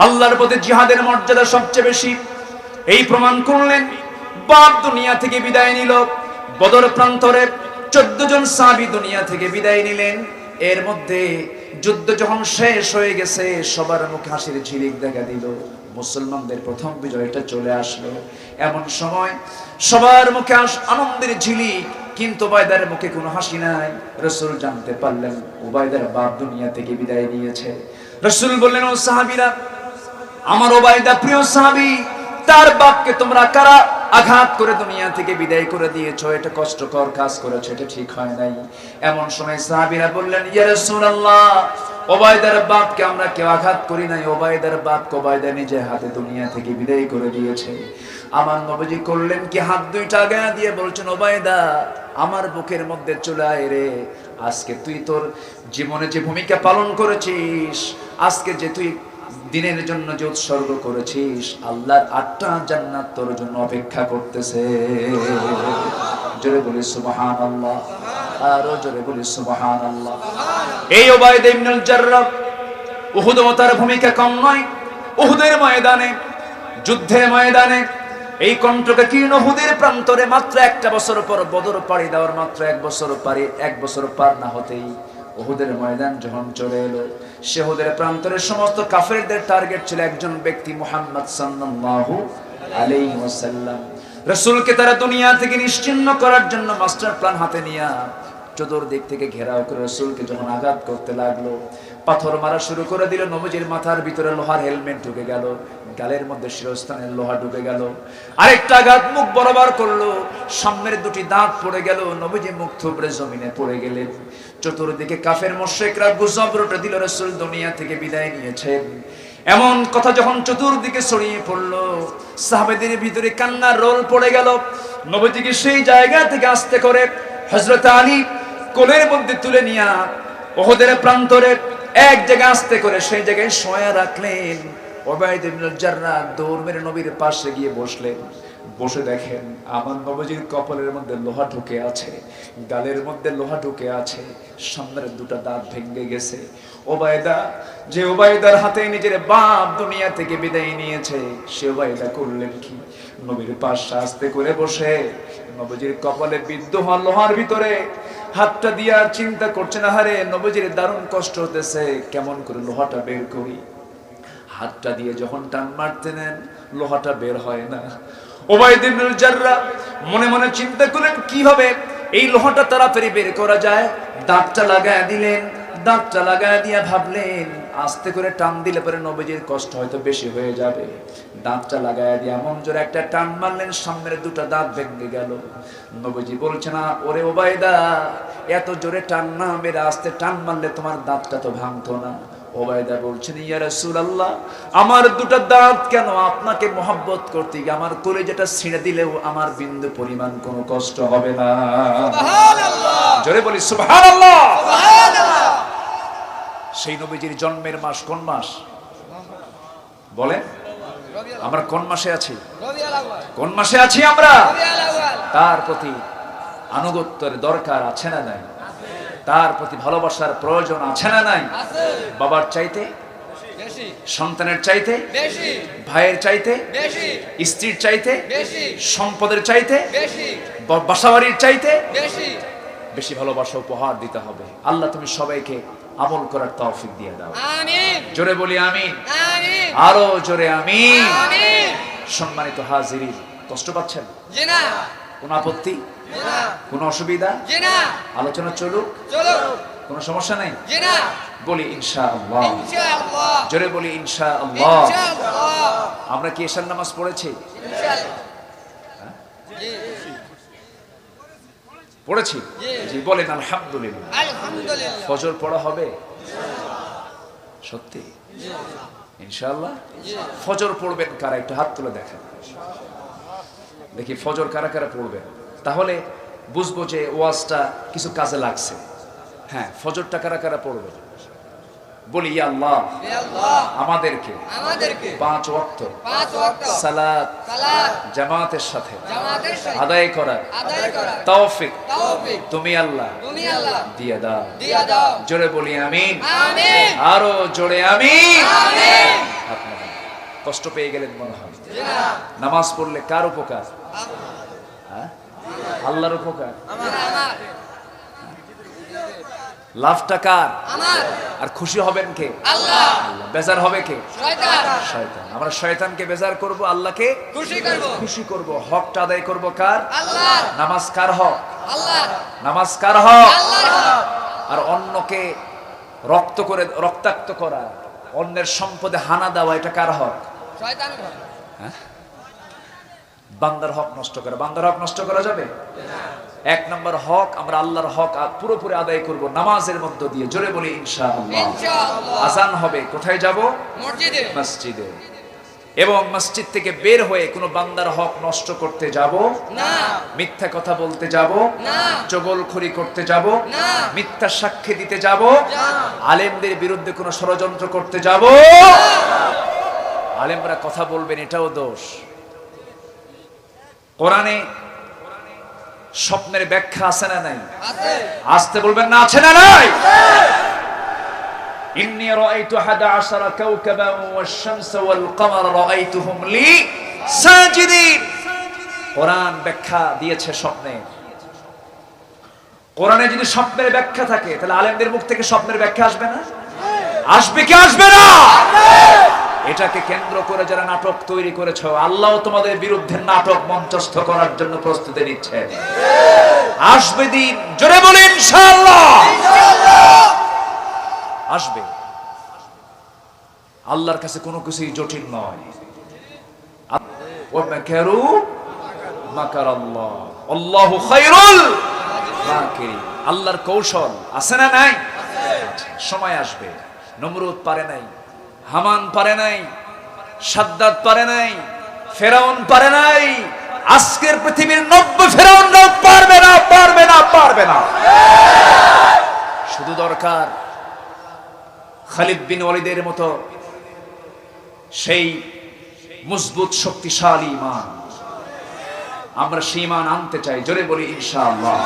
আল্লাহর প্রতি জিহাদের মর্যাদা সবচেয়ে বেশি। এই প্রমাণ করলেন। বাপ দুনিয়া থেকে বিদায় নিল, বদর প্রান্তরে 14 জন সাহাবী দুনিয়া থেকে বিদায় নিলেন। এর মধ্যে যুদ্ধ যখন শেষ হয়ে গেছে, সবার মুখে হাসির ঝিলিক দেখা দিল, মুসলমানদের প্রথম বিজয়টা চলে আসলো। এমন সময় সবার মুখে আনন্দের ঝিলিক, কিন্তু উবাইদার মুখে কোনো হাসি নাই। রাসূল জানতে পারলেন উবাইদার বাপ দুনিয়া থেকে বিদায় নিয়েছে। রাসূল বললেন, ও সাহাবীরা, আমার উবাইদা প্রিয় সাহাবী, তার বাপকে তোমরা কারা আঘাত করে দুনিয়া থেকে বিদায় করে দিয়েছো? এটা কষ্টকর কাজ করেছো, এটা ঠিক হয় নাই। এমন সময় সাহাবীরা বললেন, ইয়া রাসূলুল্লাহ, উবাইদার বাপকে আমরা কেউ আঘাত করি নাই, উবাইদার বাপকে উবাইদা নিজে হাতে দুনিয়া থেকে বিদায় করে দিয়েছে। আমার নবীজি করলেন কি, হাত দুইটা আগায়া দিয়ে বলছেন, উবাইদা আমার বুকের মধ্যে চলে আয় রে। আজকে তুই তোর জীবনে যে ভূমিকা পালন করেছিস, আজকে যে তুই দিনের জন্য যে উৎসর্গ করেছিস, আল্লাহর 8টা জান্নাত তোর জন্য অপেক্ষা করতেছে। জোরে বলি সুবহানাল্লাহ, আরো জোরে বলি সুবহানাল্লাহ। এই উবাইদা ইবনুল জাররাহ, উহুদ তার ভূমিকা কম নয়। উহুদের ময়দানে, যুদ্ধের ময়দানে, এই কণ্ঠকাকীর্ণ উহুদের প্রান্তরে মাত্র 1 বছর পর বদর পাড়ি দেওয়ার মাত্র 1 বছর পার না হতেই উহুদের ময়দান যখন চলে এলো, সে উহুদের প্রান্তরের সমস্ত কাফেরদের টার্গেট ছিল একজন ব্যক্তি, মুহাম্মদ সাল্লাল্লাহু আলাইহি ওয়াসাল্লাম। রাসূলকে তারা দুনিয়া থেকে নিশ্চিহ্ন করার জন্য মাস্টার প্ল্যান হাতে নিয়ে চতুর্দিক থেকে ঘেরাও করে রাসূলকে যখন আঘাত করতে লাগলো, পাথর মারা শুরু করে দিল। নবীজির মাথার ভিতরে লোহার হেলমেট ঢুকে গেল, গালের মধ্যে শিরস্থানের লোহা ঢুকে গেল। আরেকটা আঘাত মুখ বরাবর করলো, সামনের 2টি দাঁত পড়ে গেল। নবীজি মুখ থুবড়ে জমিনে পড়ে গেলেন। চতুর্দিকে কাফের মুশরিকরা গুজব রটে দিল, রাসূল দুনিয়া থেকে বিদায় নিয়েছেন। এমন কথা যখন চতুর্দিকে ছড়িয়ে পড়লো, সাহাবাদের ভিতরে কান্নার রোল পড়ে গেল। নবীজিকে সেই জায়গা থেকে আস্তে করে হযরত আলী কোলের মধ্যে তুলে নিয়ে উহুদের প্রান্তরে এক জায়গায় আস্তে করে সেই জায়গায় শোয়া রাখলেন। উবাইদা ইবনুল জাররাহ দৌড় মেরে নবীর পাশে গিয়ে বসলেন। বসে দেখেন আমার নবীজির কপালের মধ্যে লোহা ঢুকে আছে, গালের মধ্যে লোহা ঢুকে আছে, সামনের 2টা দাঁত ভেঙে গেছে। উবাইদা, যে উবাইদার হাতে নিজের বাপ দুনিয়া থেকে বিদায় নিয়েছে, সে উবাইদা করলেন কি, নবীর পাশে আস্তে করে বসে নবীজির কপালে বিদ্ধ হওয়া লোহার ভিতরে হাতটা দিয়া চিন্তা করছেন, আহারে নবীজির দারুণ কষ্ট হতেছে, কেমন করে লোহাটা বের করি। হাতটা দিয়ে যখন টান মারতে নেন, লোহাটা বের হয় না। উবাইদা ইবনুল জাররাহ মনে মনে চিন্তা করলেন কিভাবে এই লোহাটা তাড়াতাড়ি বের করা যায়। দাঁতটা লাগায় দিলেন, দাঁতটা লাগায় দিয়ে ভাবলেন আস্তে করে টান দিলে পরে নবীজির কষ্ট হয়তো বেশি হয়ে যাবে। দাঁতটা লাগায় দিয়ে এমন জোরে একটা টান মারলেন, সামনের 2টা দাঁত ভেঙে গেল। নবীজি বলছে না, ওরে উবাইদা এত জোরে টান না মেরে আস্তে টান মারলে তোমার দাঁতটা তো ভাঙতো না। উবাইদা বলছেন, ইয়া রাসূলুল্লাহ, আমার 2টা দাঁত কেন, আপনাকে মহব্বত করতে গিয়ে আমার কলিজাটা ছিঁড়ে দিলেও আমার বিন্দু পরিমাণ কোনো কষ্ট হবে না। সুবহানাল্লাহ, জোরে বলি সুবহানাল্লাহ, সুবহানাল্লাহ। সেই নবীজির জন্মের মাস কোন মাস বলেন? আমরা কোন মাসে আছি? কোন মাসে আছি আমরা? তার প্রতি আনুগত্যের দরকার আছে না নাই? তার প্রতি ভালোবাসার প্রয়োজন আছে না নাই? বাবার চাইতে বেশি, সন্তানের চাইতে বেশি, ভাইয়ের চাইতে বেশি, স্ত্রীর চাইতে বেশি, সম্পদের চাইতে বেশি, বাসাবাড়ির চাইতে বেশি, বেশি ভালোবাসা উপহার দিতে হবে। আল্লাহ তুমি সবাইকে আমল করার তৌফিক দিয়ে দাও, আমিন। জোরে বলি আমিন, আমিন। আরো জোরে আমিন, আমিন। সম্মানিত হাজিরিন, কষ্ট পাচ্ছেন? জি না। কোন আপত্তি? কোনো অসুবিধা? আলোচনা চলুক, কোনো সমস্যা নেই? বলি ইনশাআল্লাহ, জোরে বলি ইনশাআল্লাহ। আমরা কি এশার নামাজ পড়েছি? পড়েছি, জি বলেন আলহামদুলিল্লাহ। ফজর পড়া হবে সত্যি ইনশাআল্লাহ? ফজর পড়বেন কারা? একটু হাত তুলে দেখেন দেখি, ফজর কারা কারা পড়বেন, তাহলে বুঝবো যে ওয়াজটা কিছু কাজে লাগছে। হ্যাঁ, ফজরটা কারা কারা পড়বে? বলি ইয়া আল্লাহ আমাদেরকে 5 ওয়াক্ত সালাত জামাতের সাথে আদায় করার তৌফিক তুমি আল্লাহ দিয়ে দাও। জোরে বলি আমিন, আরো জোরে আমিন। আপনারা কষ্ট পেয়ে গেলেন মনে হয়। নামাজ পড়লে কার উপকার? আল্লাহর উপকার। লাভটা কার? আর খুশি হবেন কে? আল্লাহ। বেজার হবে কে? শয়তান। আমরা শয়তানকে বেজার করব, আল্লাহকে খুশি করব। হকটা আদায় করব কার? আল্লাহ। নামাজ কার হক? আল্লাহ। নামাজ কার হক? আল্লাহর হক। আর অন্যকে রক্তাক্ত করা, অন্যের সম্পদে হানা দেওয়া, এটা কার হক? শয়তানের হক। বান্দার হক নষ্ট করা। বান্দার হক নষ্ট করা যাবে? 1 নম্বর হক, আমরা আল্লাহর হক পুরোপুরি আদায় করব নামাজের মধ্য দিয়ে। জোরে বলি ইনশাআল্লাহ। আজান হবে, কোথায় যাব? মসজিদে। মসজিদে। এবং মসজিদ থেকে বের হয়ে কোনো বান্দার হক নষ্ট করতে যাব না, মিথ্যা কথা বলতে যাব না, চগলখড়ি করতে যাব না, মিথ্যা সাক্ষী দিতে যাব না, আলেমদের বিরুদ্ধে কোনো ষড়যন্ত্র করতে যাব না। আলেমরা কথা বলবেন, এটাও দোষ। কোরআনে স্বপ্নের ব্যাখ্যা আছে না নাই? আসতে বলবেন না, আছে না নাই? ইন্নী রাআইতু 11 কাওকাবান ওয়াশ-শামসা ওয়াল-কমারা রাআইতুহুম লি সাজিদিন। কোরআন ব্যাখ্যা দিয়েছে স্বপ্নে। কোরআনে যদি স্বপ্নের ব্যাখ্যা থাকে, তাহলে আলেমদের মুখ থেকে স্বপ্নের ব্যাখ্যা আসবে না? আসবে কি আসবে না? এটাকে কেন্দ্র করে যারা নাটক তৈরি করেছো, আল্লাহ তোমাদের বিরুদ্ধে নাটক মঞ্চস্থ করার জন্য প্রস্তুতি নিচ্ছে। আসবে দিন, জোরে বলেন ইনশাআল্লাহ। আসবে। আল্লাহর কাছে কোনো কিছুই জটিল নয়। ওয়া মাকারু মাকারাল্লাহ আল্লাহু খায়রুল মাকিরিন। আল্লাহর কৌশল আছে না নাই? সময় আসবে। নমরুদ পারে নাই, হামান পারে নাই, সাদ্দাত পারে নাই, ফেরাউন পারে নাই। আজকের পৃথিবীর 90 ফেরাউনরাও পারবে না, পারবে না, পারবে না। শুধু দরকার খালিদ বিন ওয়ালিদের মতো সেই মজবুত শক্তিশালী ঈমান। আমরা সেই ঈমান আনতে চাই। জোরে বলি ইনশাআল্লাহ।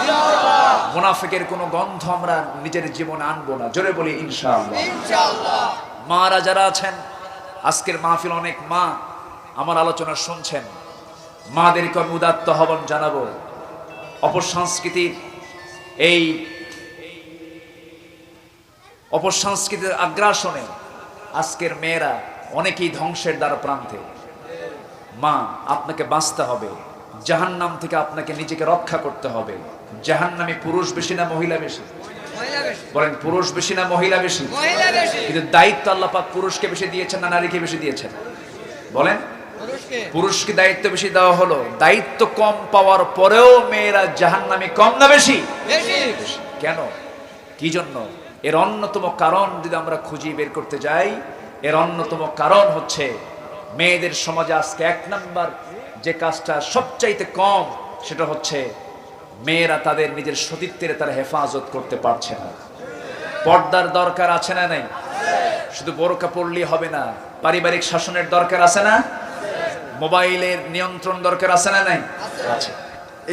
মুনাফিকের কোনো গন্ধ আমরা নিজের জীবনে আনবো না। জোরে বলি ইনশাআল্লাহ। মারা যারা আছেন, আজকের মাহফিল অনেক মা আমার আলোচনা শুনছেন, মাদেরকে আমি উদাত্ত আহ্বান জানাবো। অপসংস্কৃতির এই অপসংস্কৃতির আগ্রাসনে আজকের মেয়েরা অনেকেই ধ্বংসের দ্বার প্রান্তে। মা, আপনাকে বাঁচতে হবে, জাহান্নাম থেকে আপনাকে নিজেকে রক্ষা করতে হবে। জাহান্নামে পুরুষ বেশি না মহিলা বেশি? বলেন, পুরুষ বেশি না মহিলা বেশি? কিন্তু দায়িত্ব আল্লাহ পাক পুরুষকে বেশি দিয়েছেন না নারীকে বেশি দিয়েছেন? বলেন, পুরুষকে দায়িত্ব বেশি দেওয়া হলো। দায়িত্ব কম পাওয়ার পরেও মেয়েরা জাহান্নামে কম না বেশি? কেন, কি জন্য? এর অন্যতম কারণ যদি আমরা খুঁজে বের করতে যাই, এর অন্যতম কারণ হচ্ছে মেয়েদের সমাজে আজকে 1 নাম্বার যে কাজটা সবচাইতে কম, সেটা হচ্ছে মেয়েরা তাদের নিজের সতীত্বের তারা হেফাজত করতে পারছে না। পর্দার দরকার আছে না নাই? শুধু বোরকা পড়লেই হবে না, পারিবারিক শাসনের দরকার আছে না? মোবাইলের নিয়ন্ত্রণ দরকার আছে না নাই? আছে।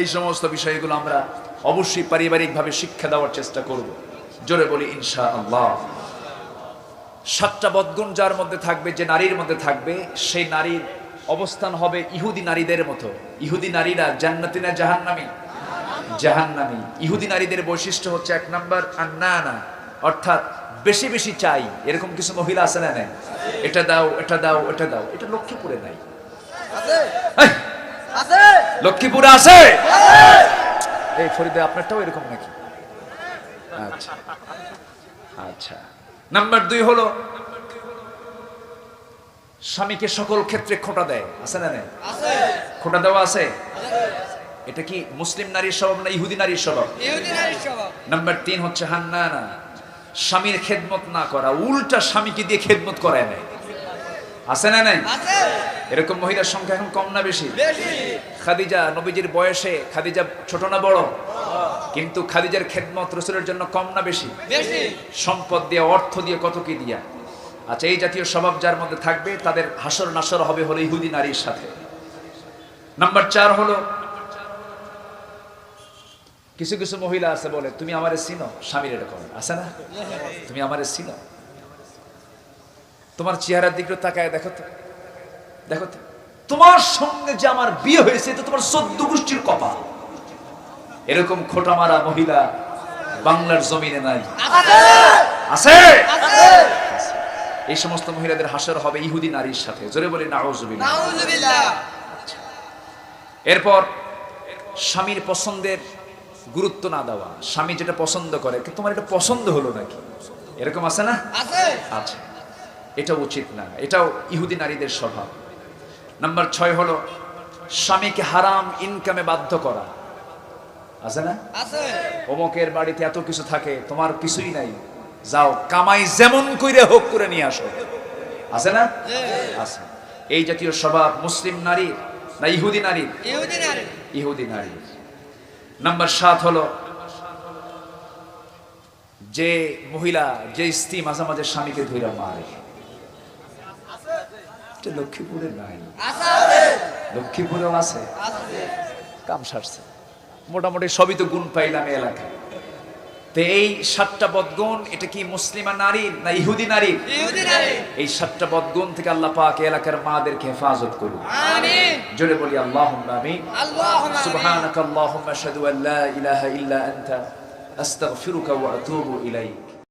এই সমস্ত বিষয়গুলো আমরা অবশ্যই পারিবারিকভাবে শিক্ষা দেওয়ার চেষ্টা করব। জোরে বলি ইনশাআল্লাহ। 7টা বদগুণ যার মধ্যে থাকবে, যে নারীর মধ্যে থাকবে, সেই নারীর অবস্থান হবে ইহুদি নারীদের মতো। ইহুদি নারীরা জান্নাতি না জাহান্নামী? জাহান্নামী। ইহুদি নারীদের বৈশিষ্ট্য হচ্ছে 1 নাম্বার আন্নানা, অর্থাৎ বেশি বেশি চাই। এরকম কিছু মহিলা আছে না নাই? এটা দাও, এটা দাও, এটা দাও। এটা লক্ষ্মীপুরে নাই? লক্ষ্মীপুরে আছে? এই ফরিদা আপনারটাও এরকম নাকি? আচ্ছা আচ্ছা। নাম্বার 2 হলো স্বামীকে সকল ক্ষেত্রে খোঁটা দেয়, আছে না নাই? আছে। খোঁটা দেওয়া আছে। এটা কি মুসলিম নারীর স্বভাব না ইহুদি নারীর স্বভাব? ইহুদি নারীর স্বভাব। নাম্বার 3 হচ্ছে হান্নানা, স্বামীর খেদমত না করা, উল্টা স্বামীকে দিয়ে খেদমত করায় নেয়, আছে না নাই? আছে। এরকম মহিলার সংখ্যা এখন কম না বেশি? বেশি। খাদিজা নবীজির বয়সে, খাদিজা ছোট না বড়? কিন্তু খাদিজার খেদমত রাসূলের জন্য কম না বেশি? বেশি। সম্পদ দিয়ে, অর্থ দিয়ে, কত কি দিয়া। আচ্ছা, এই জাতীয় স্বভাব যার মধ্যে থাকবে তাদের হাসর নাসর হবে হলো ইহুদি নারীর সাথে। নাম্বার 4 হলো কিছু কিছু মহিলা আছে বলে তুমি আমারে চিনো, স্বামীর এরকম আছে না, তুমি আমারে চিনো, তোমার চেহারার দিকে তাকায় দেখো তো, দেখো তো তোমার সঙ্গে যে আমার বিয়ে হয়েছে তো তোমার 14 গোষ্ঠীর কপাল। এরকম খোঁটা মারা মহিলা বাংলার জমিনে নাই? আছে। এই সমস্ত মহিলাদের হাসর হবে ইহুদি নারীর সাথে। জোরে বলি নাউজুবিল্লাহ। নাউজুবিল্লাহ। এরপর স্বামীর পছন্দের গুরুত্ব না দেওয়া, স্বামী যেটা পছন্দ করে তোমার এটা পছন্দ হলো নাকি, এরকম আছে না? আছে। আচ্ছা, এটা উচিত না, এটাও ইহুদি নারীদের স্বভাব। নাম্বার 6 হলো স্বামীকে হারাম ইনকামে বাধ্য করা, আছে না? আছে। অমুকের বাড়িতে এত কিছু থাকে, তোমার কিছুই নাই, যাও কামাই যেমন কইরে হোক করে নিয়ে আসো, আছে না? আছে। এই জাতীয় স্বভাব মুসলিম নারী না ইহুদি নারী? ইহুদি নারী। ইহুদি নারী। নাম্বার 7 হলো যে মহিলা, যে স্ত্রী মাঝে মাঝে স্বামীকে ধইরা মারে। এটা লক্ষ্মীপুরে নাই? আছে। লক্ষ্মীপুরেও আছে। আছে। কাম সারছে মোটামুটি, সবই তো গুণ পাইলাম এই এলাকায়। তো এই 7টা বদগুণ, এটা কি মুসলিমা নারী না ইহুদি নারী? ইহুদি নারী। এই 7টা বদগুণ থেকে আল্লাহ পাক এই এলাকার মাদেরকে হেফাজত করুন। আমিন। জোরে বলি আল্লাহুম্মা আমিন। আল্লাহুম্মা আমিন। সুবহানাকাল্লাহুম্মা আশহাদু আল্লা ইলাহা ইল্লা আনতা আস্তাগফিরুকা ওয়া আতুবু ইলাইক।